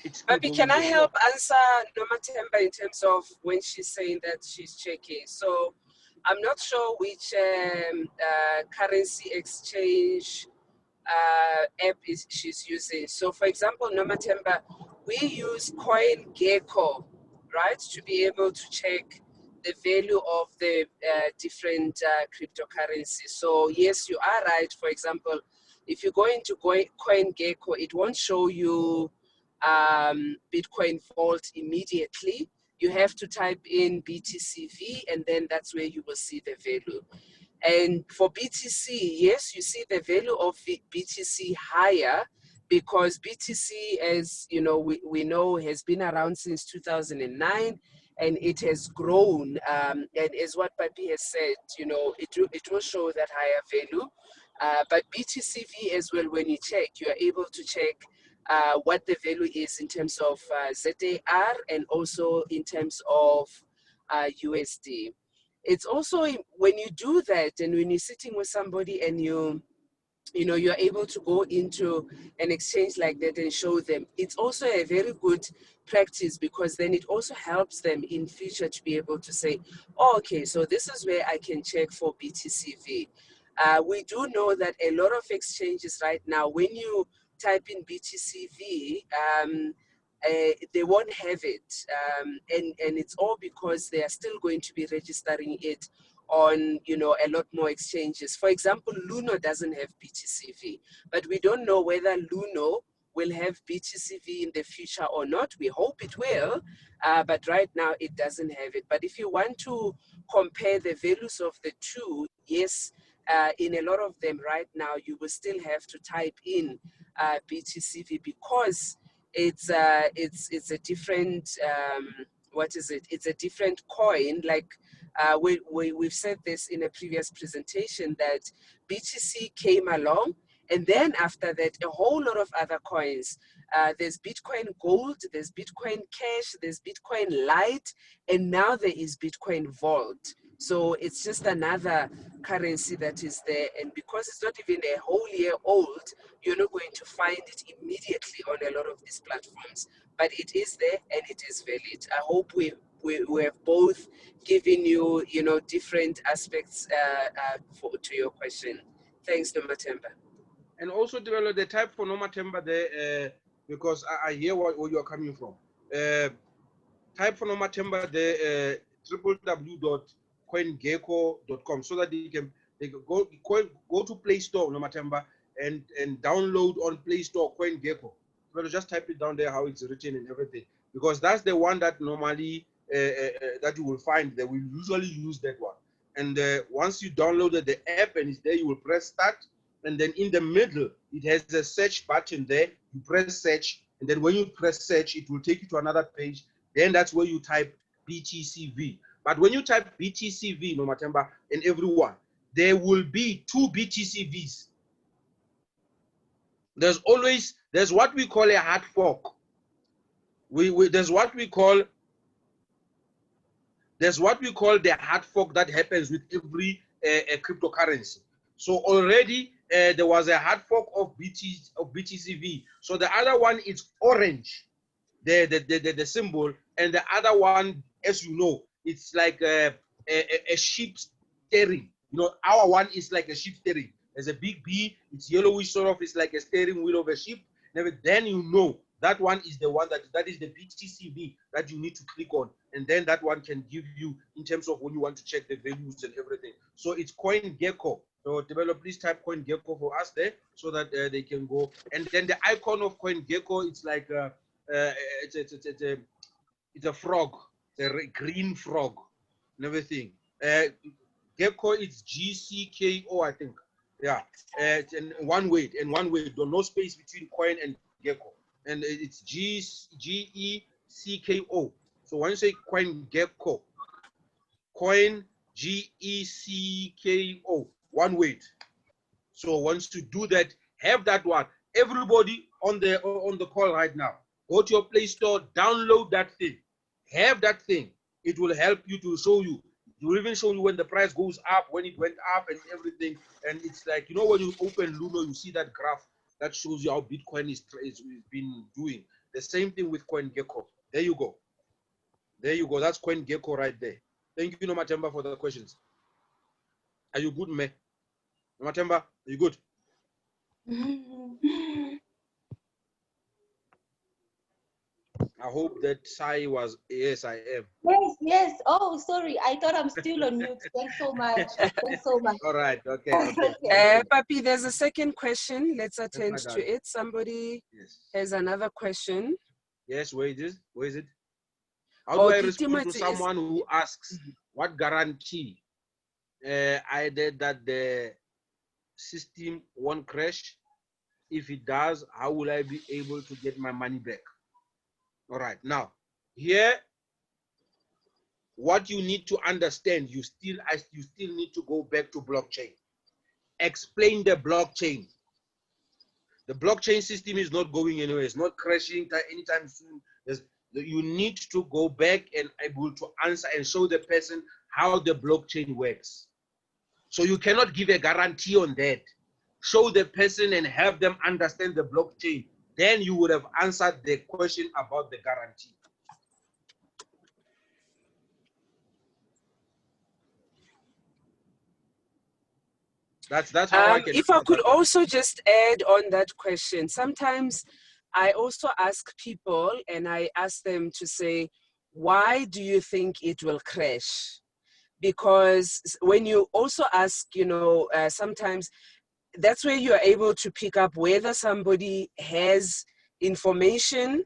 Speaker 2: It's still
Speaker 1: Maybe
Speaker 2: going
Speaker 1: can I
Speaker 2: there.
Speaker 1: help answer Noma Temba in terms of when she's saying that she's checking? So I'm not sure which currency exchange app she's using. So for example, Noma Temba, we use CoinGecko, right, to be able to check the value of the different cryptocurrencies. So yes, you are right. For example, if you go into CoinGecko, it won't show you Bitcoin Vault immediately. You have to type in BTCV, and then that's where you will see the value. And for BTC, yes, you see the value of BTC higher because BTC, as you know, we know has been around since 2009 and it has grown. And as what Papi has said, you know, it will show that higher value. But BTCV as well, when you check, you are able to check what the value is in terms of ZAR and also in terms of USD. It's also when you do that and when you're sitting with somebody and you're able to go into an exchange like that and show them, it's also a very good practice because then it also helps them in future to be able to say, oh, okay, so this is where I can check for BTCV. We do know that a lot of exchanges right now, when you type in BTCV, they won't have it. And it's all because they are still going to be registering it on, you know, a lot more exchanges. For example, Luno doesn't have BTCV, but we don't know whether Luno will have BTCV in the future or not. We hope it will, but right now it doesn't have it. But if you want to compare the values of the two, yes, in a lot of them right now, you will still have to type in BTCV because it's a different, what is it? It's a different coin. Like we've said this in a previous presentation that BTC came along, and then after that, a whole lot of other coins. There's Bitcoin Gold, there's Bitcoin Cash, there's Bitcoin Lite, and now there is Bitcoin Vault. So it's just another currency that is there. And because it's not even a whole year old, you're not going to find it immediately on a lot of these platforms. But it is there and it is valid. I hope we have both given you, you know, different aspects to your question. Thanks, Nomatemba.
Speaker 2: And also develop the type for Nomatemba there because I hear where you're coming from. Type for Nomatemba there www.coingecko.com so that they can go to Play Store Nomatemba and download on Play Store CoinGecko. So just type it down there how it's written and everything, because that's the one that normally that you will find. That we usually use that one. And once you downloaded the app and it's there, you will press start, and then in the middle it has a search button there. You press search, and then when you press search, it will take you to another page. Then that's where you type BTCV. But when you type BTCV, Nomatemba, and everyone, there will be two BTCVs. There's what we call a hard fork. There's what we call the hard fork that happens with every cryptocurrency. So already there was a hard fork of BTCV. So the other one is orange, the symbol, and the other one, as you know, it's like a sheep steering. You know, our one is like a sheep steering. There's a big B, it's yellowish sort of, it's like a steering wheel of a sheep. Then you know that one is the one that is the BTCV that you need to click on, and then that one can give you in terms of when you want to check the values and everything. So it's CoinGecko. So developer, please type CoinGecko for us there so that they can go. And then the icon of CoinGecko, it's like it's a frog, it's a green frog and everything. Gecko, it's GCKO, I think. Yeah, and one word, no space between coin and gecko, and it's GECKO. So when you say coin gecko, coin GECKO, one word. So once you do that, have that one. Everybody on the call right now, go to your Play Store, download that thing, have that thing. It will help you to show you. It will even show you when the price goes up, when it went up, and everything. And it's like, you know, when you open Luno, you see that graph that shows you how Bitcoin is been doing. The same thing with CoinGecko. There you go. There you go. That's CoinGecko right there. Thank you, Nomatemba, for the questions. Are you good, me? Nomatemba, are you good? I hope that Sai was, yes, I am.
Speaker 4: Yes. Oh, sorry. I thought I'm still on mute. Thanks so much. Thanks so much.
Speaker 2: All right. Okay.
Speaker 1: Papi, there's a second question. Let's attend to it. Somebody has another question.
Speaker 2: Yes, where is it? How do I respond to someone who asks, what guarantee either that the system won't crash. If it does, how will I be able to get my money back? All right, now here, what you need to understand, you still need to go back to blockchain. Explain the blockchain. The blockchain system is not going anywhere. It's not crashing anytime soon. You need to go back and able to answer and show the person how the blockchain works. So you cannot give a guarantee on that. Show the person and have them understand the blockchain. Then you would have answered the question about the guarantee. That's how I can.
Speaker 1: If I could also just add on that question, sometimes I also ask people and I ask them to say, why do you think it will crash? Because when you also ask, sometimes that's where you're able to pick up whether somebody has information,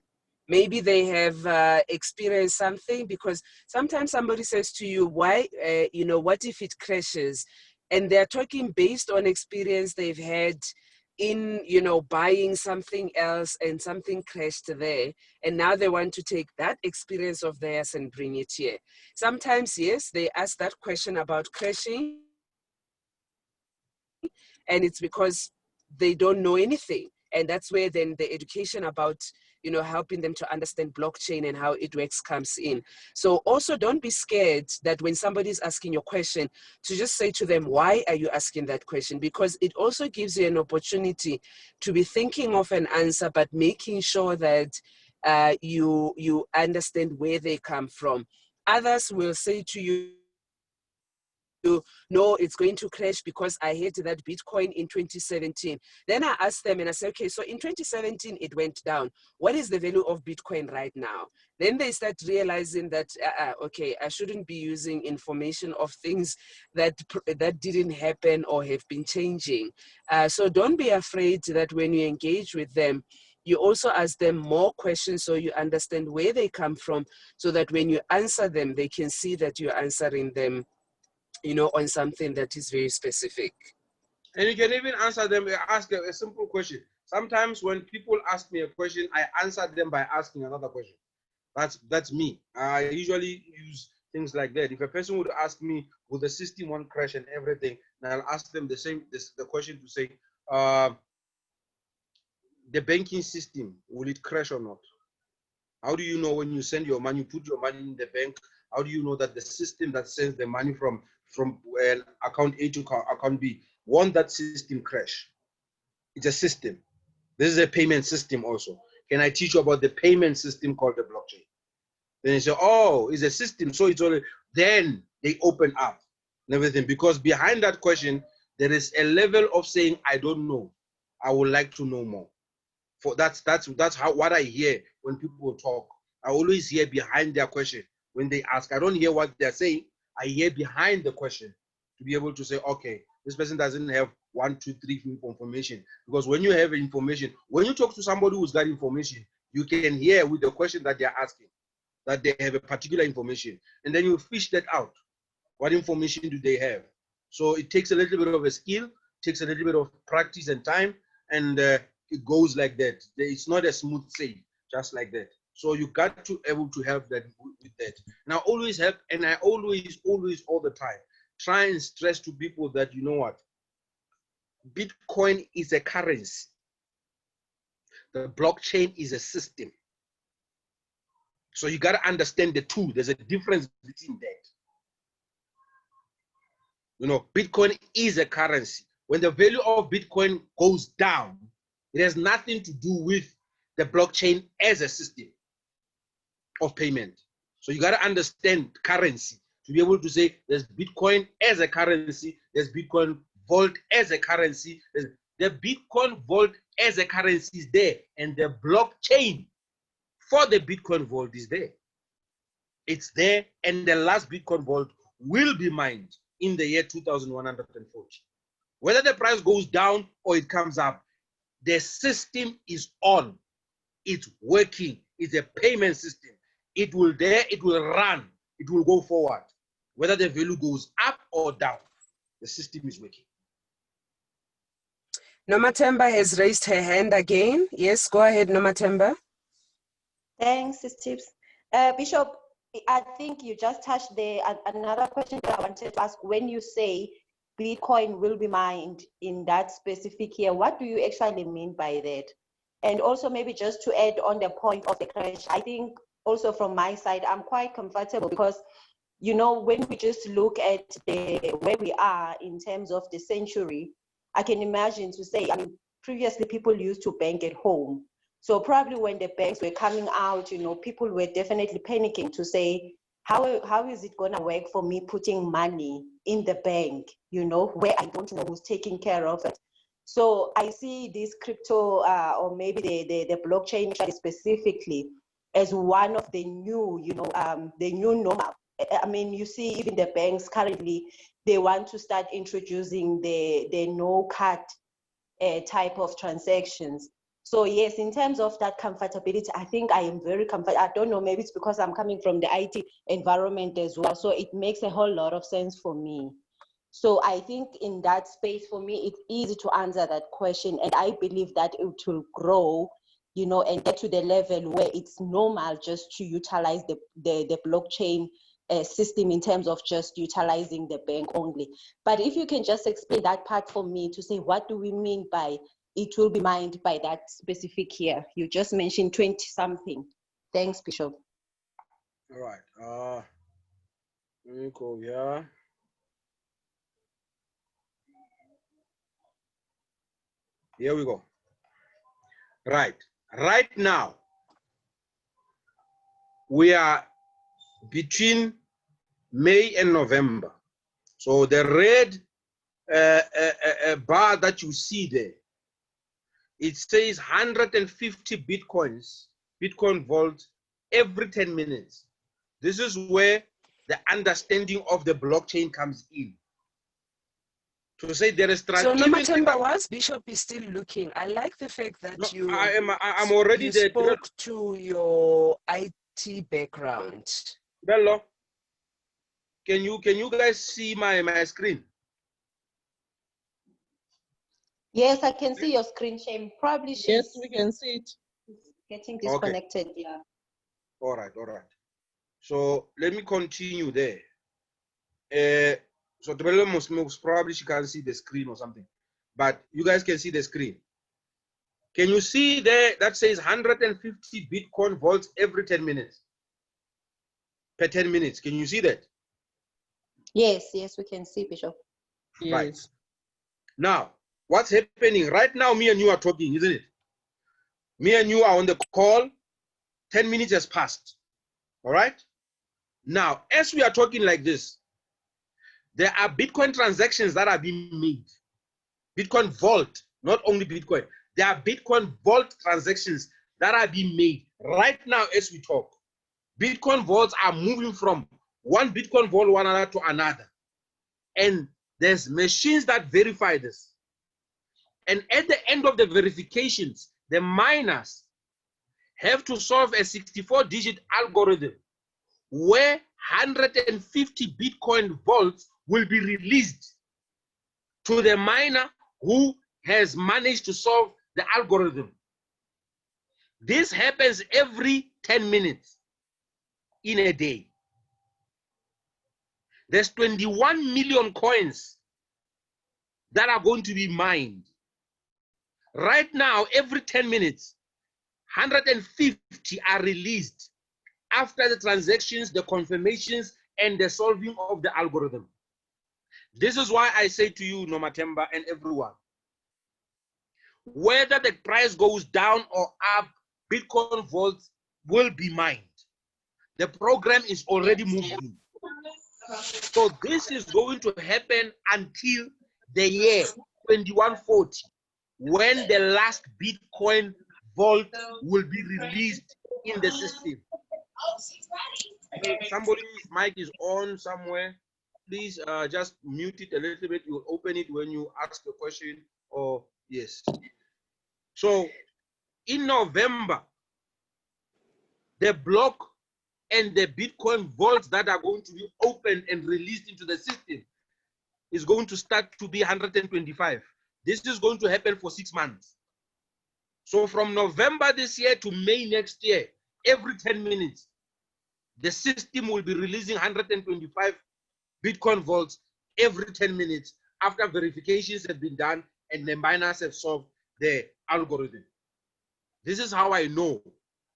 Speaker 1: maybe they have experienced something, because sometimes somebody says to you, why, what if it crashes? And they're talking based on experience they've had in, buying something else and something crashed there. And now they want to take that experience of theirs and bring it here. Sometimes, yes, they ask that question about crashing, and it's because they don't know anything. And that's where then the education about, helping them to understand blockchain and how it works comes in. So also don't be scared that when somebody's asking your question, to just say to them, why are you asking that question? Because it also gives you an opportunity to be thinking of an answer, but making sure that you understand where they come from. Others will say to you, no, it's going to crash because I hit that Bitcoin in 2017. Then I asked them and I said, okay, so in 2017, it went down. What is the value of Bitcoin right now? Then they start realizing that, okay, I shouldn't be using information of things that didn't happen or have been changing. So don't be afraid that when you engage with them, you also ask them more questions so you understand where they come from, so that when you answer them, they can see that you're answering them on something that is very specific.
Speaker 2: And you can even answer them, ask a simple question. Sometimes when people ask me a question, I answer them by asking another question. That's me. I usually use things like that. If a person would ask me, will the system won't crash and everything, then I'll ask them the question to say, the banking system, will it crash or not? How do you know when you send your money, you put your money in the bank, how do you know that the system that sends the money from account A to account B, won't that system crash? It's a system. This is a payment system also. Can I teach you about the payment system called the blockchain? Then you say, oh, it's a system, so it's only, then they open up and everything, because behind that question, there is a level of saying, I don't know. I would like to know more. For that's how what I hear when people talk. I always hear behind their question when they ask. I don't hear what they're saying. I hear behind the question to be able to say, okay, this person doesn't have 1, 2, 3 information. Because when you have information, when you talk to somebody who's got information, you can hear with the question that they're asking that they have a particular information, and then you fish that out. What information do they have? So it takes a little bit of a skill, takes a little bit of practice and time, and it goes like that. It's not a smooth sail, just like that. So you got to able to help that with that. And I always help, and I always all the time try and stress to people that, you know what, Bitcoin is a currency. The blockchain is a system. So you got to understand the two. There's a difference between that. You know, Bitcoin is a currency. When the value of Bitcoin goes down, it has nothing to do with the blockchain as a system of payment. So you got to understand currency to be able to say there's Bitcoin as a currency, there's Bitcoin Vault as a currency, the Bitcoin Vault as a currency is there, and the blockchain for the Bitcoin Vault is there. It's there, and the last Bitcoin Vault will be mined in the year 2140. Whether the price goes down or it comes up, the system is on. It's working. It's a payment system. It will run. It will go forward. Whether the value goes up or down. the system is working.
Speaker 1: Nomatemba has raised her hand again. Yes, go ahead, Nomatemba.
Speaker 4: Thanks, Sis Tips. Bishop, I think you just touched there another question that I wanted to ask. When you say Bitcoin will be mined in that specific year, what do you actually mean by that? And also maybe just to add on the point of the crash, I think also from my side, I'm quite comfortable because, you know, when we just look at where we are in terms of the century, I can imagine to say, I mean, previously people used to bank at home. So probably when the banks were coming out, you know, people were definitely panicking to say, how is it going to work for me putting money in the bank, you know, where I don't know who's taking care of it. So I see this crypto or maybe the blockchain specifically as one of the new, you know, the new normal. I mean, you see even the banks currently, they want to start introducing the no cut type of transactions. So yes, in terms of that comfortability, I think I am very comfortable. I don't know, maybe it's because I'm coming from the IT environment as well. So it makes a whole lot of sense for me. So I think in that space, for me, it's easy to answer that question. And I believe that it will grow, you know, and get to the level where it's normal just to utilize the blockchain system in terms of just utilizing the bank only. But if you can just explain that part for me to say, what do we mean by it will be mined by that specific year? You just mentioned 20 something. Thanks, Bishop.
Speaker 2: All right. Let me go here. Here we go. Right. Right now, we are between May and November. So the red bar that you see there, it says 150 Bitcoins, Bitcoin vault every 10 minutes. This is where the understanding of the blockchain comes in. To say there is
Speaker 1: So Nomatemba, whilst Bishop is still looking, I like the fact that
Speaker 2: I'm already
Speaker 1: you
Speaker 2: there.
Speaker 1: spoke to your IT background.
Speaker 2: Bello, can you guys see my screen?
Speaker 4: Yes, I can see your screen share. Probably
Speaker 5: Yes, we can see it.
Speaker 4: Getting disconnected. Okay. Yeah.
Speaker 2: All right. So let me continue there. So most probably she can't see the screen or something, but you guys can see the screen. Can you see there that says 150 Bitcoin vaults every 10 minutes? Per 10 minutes. Can you see that?
Speaker 4: Yes, we can see, Bishop.
Speaker 5: Yes.
Speaker 2: Right. Now, what's happening? Right now, me and you are talking, isn't it? Me and you are on the call. 10 minutes has passed. All right? Now, as we are talking like this, there are Bitcoin transactions that are being made. Bitcoin vault, not only Bitcoin. There are Bitcoin vault transactions that are being made right now as we talk. Bitcoin vaults are moving from one Bitcoin vault one another to another. And there's machines that verify this. And at the end of the verifications, the miners have to solve a 64-digit algorithm where 150 Bitcoin vaults will be released to the miner who has managed to solve the algorithm. This happens every 10 minutes in a day. There's 21 million coins that are going to be mined. Right now, every 10 minutes, 150 are released after the transactions, the confirmations, and the solving of the algorithm. This is why I say to you, Nomatemba, and everyone, whether the price goes down or up, Bitcoin vaults will be mined. The program is already moving. So this is going to happen until the year 2140, when the last Bitcoin vault will be released in the system. Somebody's mic is on somewhere. Please just mute it a little bit. You'll open it when you ask the question, or yes. So in November, the block and the Bitcoin vaults that are going to be opened and released into the system is going to start to be 125. This is going to happen for 6 months. So from November this year to May next year, every 10 minutes, the system will be releasing 125 Bitcoin vaults every 10 minutes after verifications have been done and the miners have solved the algorithm. This is how I know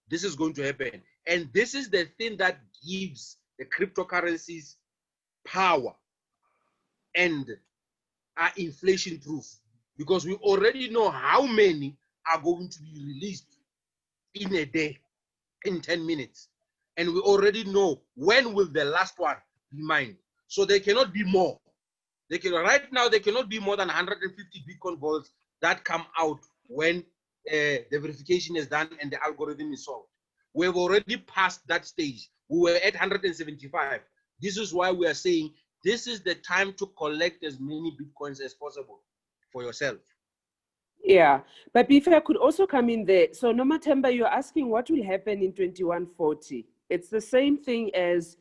Speaker 2: this is going to happen. And this is the thing that gives the cryptocurrencies power and are inflation proof, because we already know how many are going to be released in a day, in 10 minutes. And we already know when will the last one be mined. So there cannot be more. They can, right now, there cannot be more than 150 Bitcoin vaults that come out when the verification is done and the algorithm is solved. We have already passed that stage. We were at 175. This is why we are saying this is the time to collect as many Bitcoins as possible for yourself.
Speaker 1: Yeah, but if I could also come in there. So Nomathemba, you're asking what will happen in 2140. It's the same thing as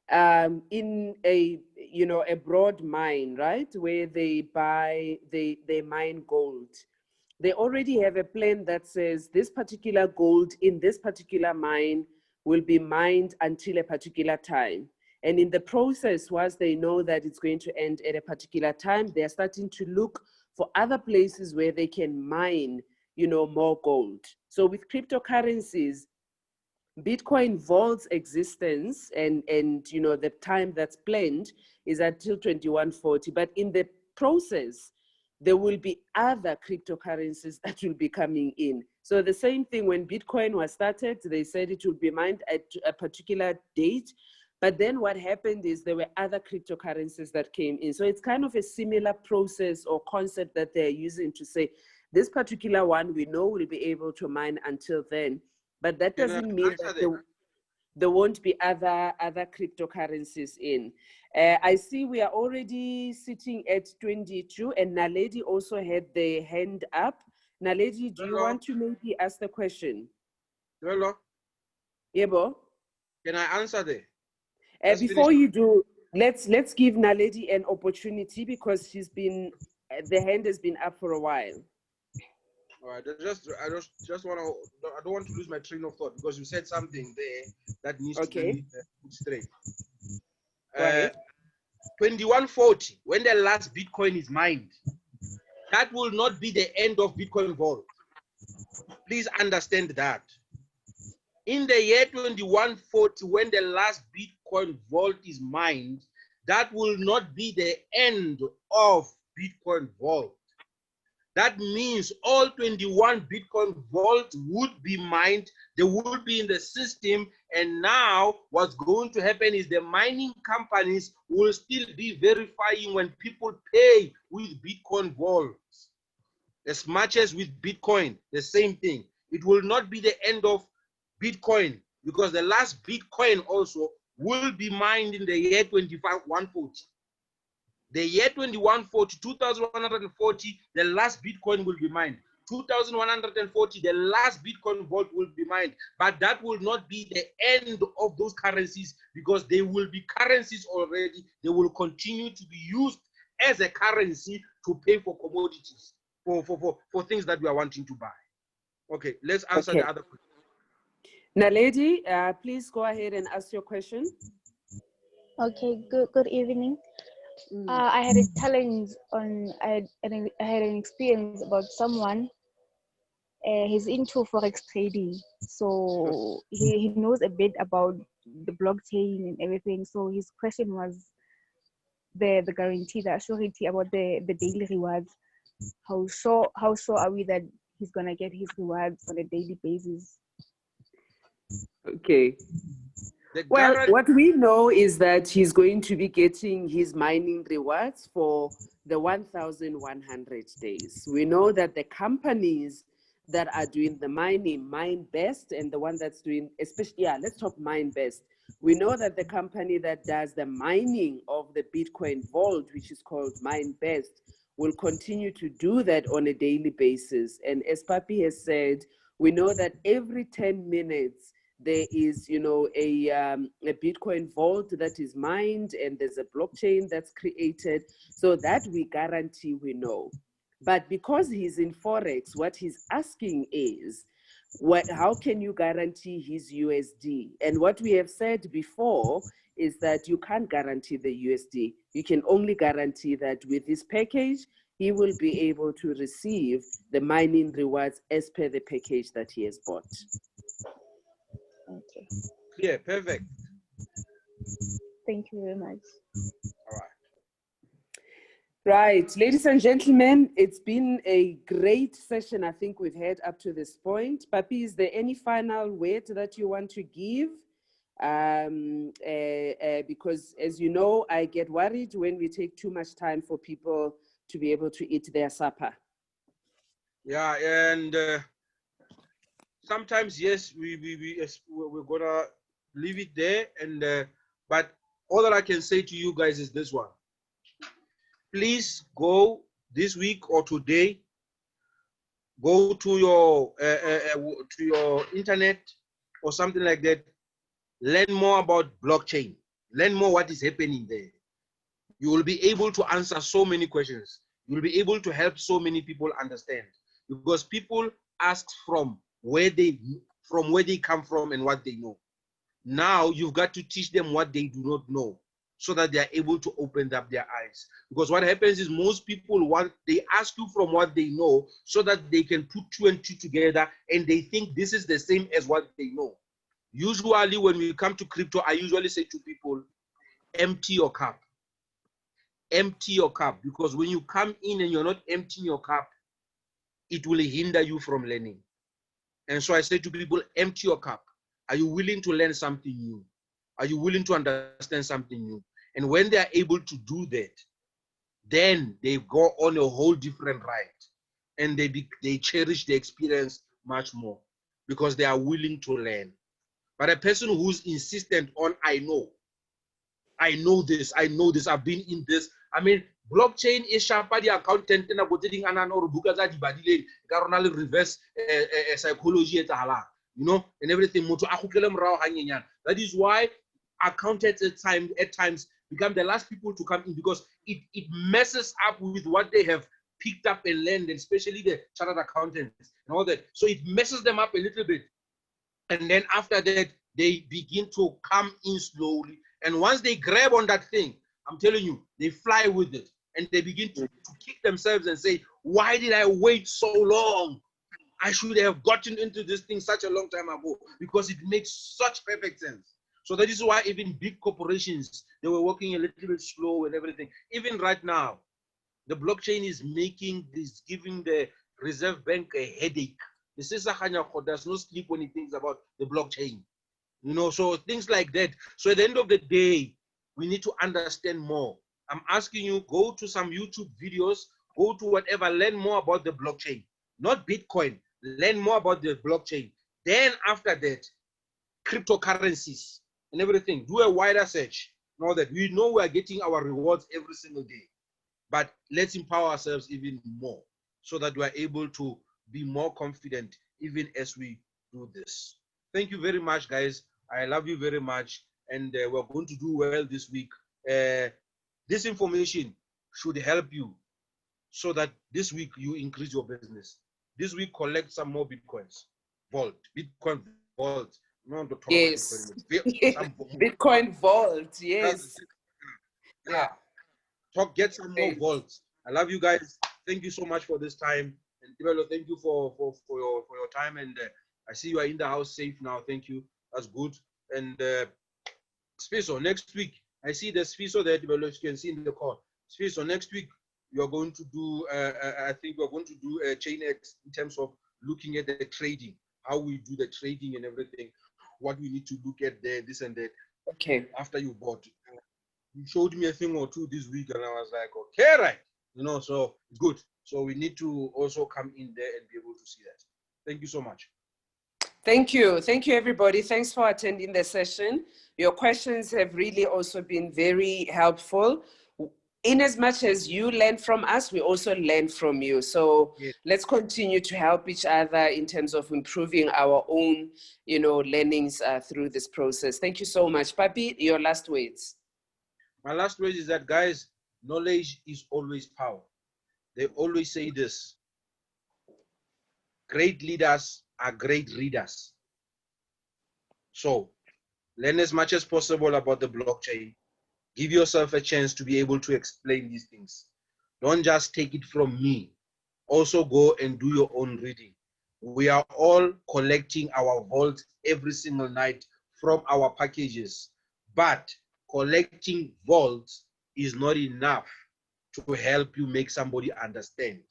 Speaker 1: in a, you know, a broad mine, right? Where they mine gold. They already have a plan that says this particular gold in this particular mine will be mined until a particular time. And in the process, once they know that it's going to end at a particular time, they're starting to look for other places where they can mine, you know, more gold. So with cryptocurrencies, Bitcoin vault's existence and you know, the time that's planned is until 2140. But in the process, there will be other cryptocurrencies that will be coming in. So the same thing when Bitcoin was started, they said it would be mined at a particular date. But then what happened is there were other cryptocurrencies that came in. So it's kind of a similar process or concept that they're using to say, this particular one we know will be able to mine until then. But that doesn't mean that there won't be other cryptocurrencies in. I see we are already sitting at 22, and Naledi also had the hand up. Naledi, do you want to maybe ask the question?
Speaker 2: Hello.
Speaker 1: Yebo?
Speaker 2: Can I answer there?
Speaker 1: Before you do, let's give Naledi an opportunity because she's been, the hand has been up for a while.
Speaker 2: All right, I just want to, I don't want to lose my train of thought because you said something there that needs to be put straight. 2140, when the last Bitcoin is mined, that will not be the end of Bitcoin vault. Please understand that. In the year 2140, when the last Bitcoin vault is mined, that will not be the end of Bitcoin vault. That means all 21 Bitcoin vaults would be mined, they would be in the system, and now what's going to happen is the mining companies will still be verifying when people pay with Bitcoin vaults. As much as with Bitcoin, the same thing. It will not be the end of Bitcoin because the last Bitcoin also will be mined in the year 2140. The year 2140, 2140, the last Bitcoin will be mined. 2140, the last Bitcoin vault will be mined. But that will not be the end of those currencies because they will be currencies already. They will continue to be used as a currency to pay for commodities, for things that we are wanting to buy. Okay, let's answer the other question.
Speaker 1: Naledi, please go ahead and ask your question.
Speaker 6: Okay, good evening. I had a challenge on, I had an experience about someone, he's into Forex trading. So he knows a bit about the blockchain and everything. So his question was the guarantee, the surety about the daily rewards. How sure are we that he's gonna get his rewards on a daily basis?
Speaker 1: Okay. Well, what we know is that he's going to be getting his mining rewards for the 1,100 days. We know that the companies that are doing the mining mine best, and the one that's doing, especially, let's talk mine best. We know that the company that does the mining of the Bitcoin vault, which is called Mine Best, will continue to do that on a daily basis. And as Papi has said, we know that every 10 minutes, there is, you know, a Bitcoin vault that is mined, and there's a blockchain that's created, so that we guarantee we know. But because he's in Forex, what he's asking is, how can you guarantee his USD? And what we have said before is that you can't guarantee the USD. You can only guarantee that with this package, he will be able to receive the mining rewards as per the package that he has bought.
Speaker 6: Okay.
Speaker 2: Yeah, perfect.
Speaker 6: Thank you very much.
Speaker 2: All right.
Speaker 1: Right, ladies and gentlemen, it's been a great session I think we've had up to this point. Papi, is there any final word that you want to give? Because as you know, I get worried when we take too much time for people to be able to eat their supper.
Speaker 2: Yeah, and sometimes, yes, we're gonna leave it there, and but all that I can say to you guys is this one. Please go this week or today, go to your internet or something like that, learn more about blockchain, learn more what is happening there. You will be able to answer so many questions. You will be able to help so many people understand, because people ask from where they come from and what they know. Now you've got to teach them what they do not know, so that they are able to open up their eyes. Because what happens is most people they ask you from what they know so that they can put two and two together, and they think this is the same as what they know. Usually when we come to crypto, I usually say to people, empty your cup. Empty your cup, because when you come in and you're not emptying your cup, it will hinder you from learning. And so I say to people, empty your cup. Are you willing to learn something new? Are you willing to understand something new? And when they are able to do that, then they go on a whole different ride, and they cherish the experience much more, because they are willing to learn. But a person who's insistent on, I know this, I've been in this. I mean, blockchain is sharper the accountant and or reverse psychology, you know, and everything. That is why accountants at times become the last people to come in, because it messes up with what they have picked up and learned, especially the chartered accountants and all that. So it messes them up a little bit. And then after that, they begin to come in slowly. And once they grab on that thing, I'm telling you, they fly with it. And they begin to kick themselves and say, why did I wait so long? I should have gotten into this thing such a long time ago, because it makes such perfect sense. So that is why even big corporations, they were working a little bit slow and everything. Even right now, the blockchain is giving the Reserve Bank a headache. There's no sleep when he thinks about the blockchain. You know, so things like that. So at the end of the day, we need to understand more. I'm asking you, go to some YouTube videos, go to whatever, learn more about the blockchain, not Bitcoin, learn more about the blockchain. Then after that, cryptocurrencies and everything, do a wider search. Know that we know we are getting our rewards every single day, but let's empower ourselves even more, so that we are able to be more confident even as we do this. Thank you very much, guys. I love you very much, and we're going to do well this week. This information should help you, so that this week you increase your business. This week, collect some more Bitcoin vault. Not to talk
Speaker 1: Yes.
Speaker 2: about Bitcoin.
Speaker 1: Bitcoin vault, yes.
Speaker 2: Yeah. Get some more vaults. I love you guys. Thank you so much for this time. And Tibelo, thank you for your time. And I see you are in the house safe now. Thank you. That's good. And Spiso, next week, I see the Spiso there, Tibelo, you can see in the call. Spiso, next week, you are going to do, I think we're going to do a Chain X in terms of looking at the trading, how we do the trading and everything, what we need to look at there, this and that.
Speaker 1: Okay.
Speaker 2: After you bought it. You showed me a thing or two this week, and I was like, okay, right. You know, so good. So we need to also come in there and be able to see that. Thank you so much.
Speaker 1: Thank you. Thank you, everybody. Thanks for attending the session. Your questions have really also been very helpful. in as much as you learn from us, we also learn from you. So
Speaker 2: Yes.
Speaker 1: let's continue to help each other in terms of improving our own, learnings through this process. Thank you so much. Papi, your last words.
Speaker 2: My last word is that, guys, knowledge is always power. They always say this: great leaders are great readers. So learn as much as possible about the blockchain. Give yourself a chance to be able to explain these things. Don't just take it from me. Also go and do your own reading. We are all collecting our vault every single night from our packages, but collecting vaults is not enough to help you make somebody understand.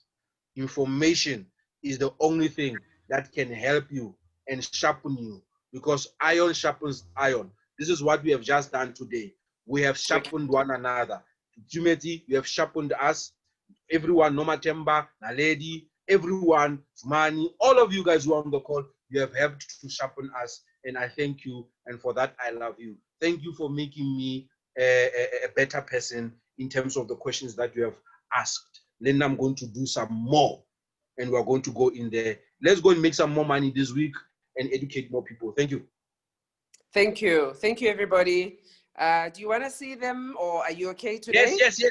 Speaker 2: Information is the only thing that can help you and sharpen you, because iron sharpens iron. This is what we have just done today. We have sharpened one another. Jumeti, you have sharpened us. Everyone, Nomatemba, Naledi, everyone, Mani, all of you guys who are on the call, you have helped to sharpen us. And I thank you. And for that, I love you. Thank you for making me a better person in terms of the questions that you have asked. Then I'm going to do some more, and we're going to go in there. Let's go and make some more money this week and educate more people. Thank you.
Speaker 1: Thank you. Thank you, everybody. Do you want to see them, or are you okay today?
Speaker 2: Yes. I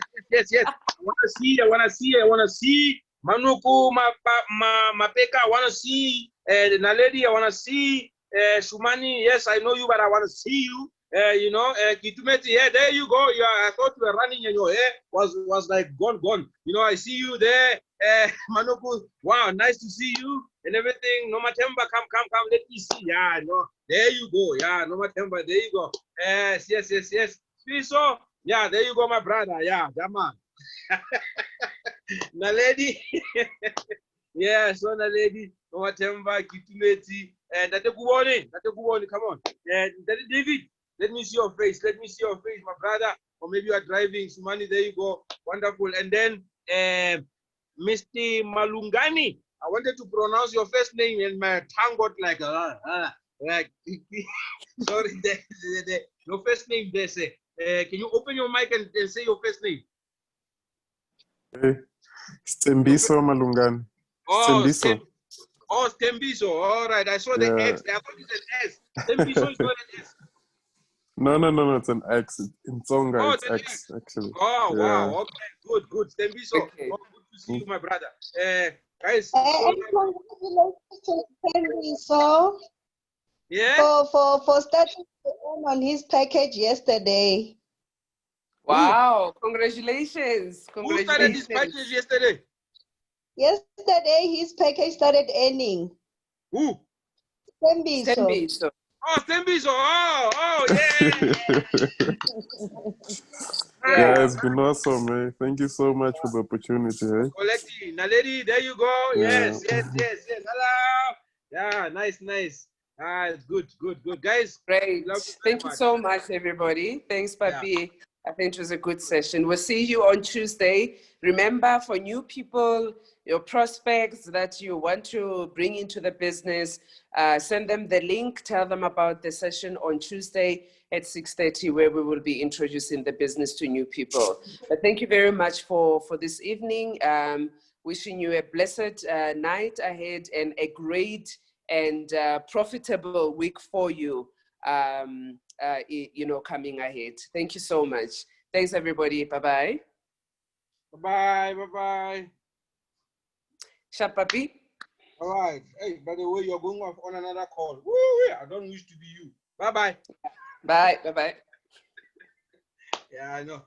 Speaker 2: want to see Manuku, Mapeka. I want to see Naledi. I want to see Shumani. Yes, I know you, but I want to see you. Kitumeti. Yeah, there you go. Yeah, I thought you were running and your hair was like gone. I see you there. Manuku. Wow, nice to see you and everything. No Matemba, come. Let me see. Yeah, no. There you go. Yeah, no Matemba. There you go. Yes. So, yeah, there you go, my brother. Yeah, that man. Naledi. Yeah, so Naledi, Nomatemba, Kitumeti, and Tatekuboni, come on. And David, let me see your face. My brother. Or maybe you are driving. Sumani, there you go. Wonderful. And then Mr. Malungani. I wanted to pronounce your first name and my tongue got like sorry, your first name there, say. Can you open your mic and say your first name?
Speaker 7: Hey, Stembiso Malungani. Stembiso.
Speaker 2: Stembiso. All right. I saw the X. I thought it's an S. Stembiso is not an S.
Speaker 7: No, it's an X. In Tsonga, it's
Speaker 2: an
Speaker 7: X, actually.
Speaker 2: Oh,
Speaker 7: yeah.
Speaker 2: Wow. Okay, good. Stembiso.
Speaker 1: Okay.
Speaker 2: Oh, good to see you, my brother. Guys.
Speaker 4: Congratulations, Stembiso.
Speaker 2: Yeah.
Speaker 4: For starting on his package yesterday.
Speaker 1: Wow, congratulations.
Speaker 2: Who started this package yesterday?
Speaker 4: Yesterday, his package started earning.
Speaker 2: Who?
Speaker 4: Stembiso.
Speaker 2: Oh, Stembiso. Oh, yeah.
Speaker 7: Yeah, it's been awesome, man. Thank you so much for the opportunity. Eh?
Speaker 2: Collecting. Naledi, there you go. Yes. Hello. Yeah, nice. It's good. Guys,
Speaker 1: Great. Thank you so much, everybody. Thanks, Papi. I think it was a good session. We'll see you on Tuesday. Remember, for new people, your prospects that you want to bring into the business, send them the link, tell them about the session on Tuesday at 6:30, where we will be introducing the business to new people. But thank you very much for this evening. Wishing you a blessed night ahead and a great and profitable week for you, coming ahead. Thank you so much. Thanks, everybody. Bye-bye.
Speaker 2: Bye-bye.
Speaker 1: Shapapi.
Speaker 2: All right. Hey, by the way, you're going off on another call. Woo, I don't wish to be you. Bye-bye.
Speaker 1: Bye. Bye-bye.
Speaker 2: Yeah, I know.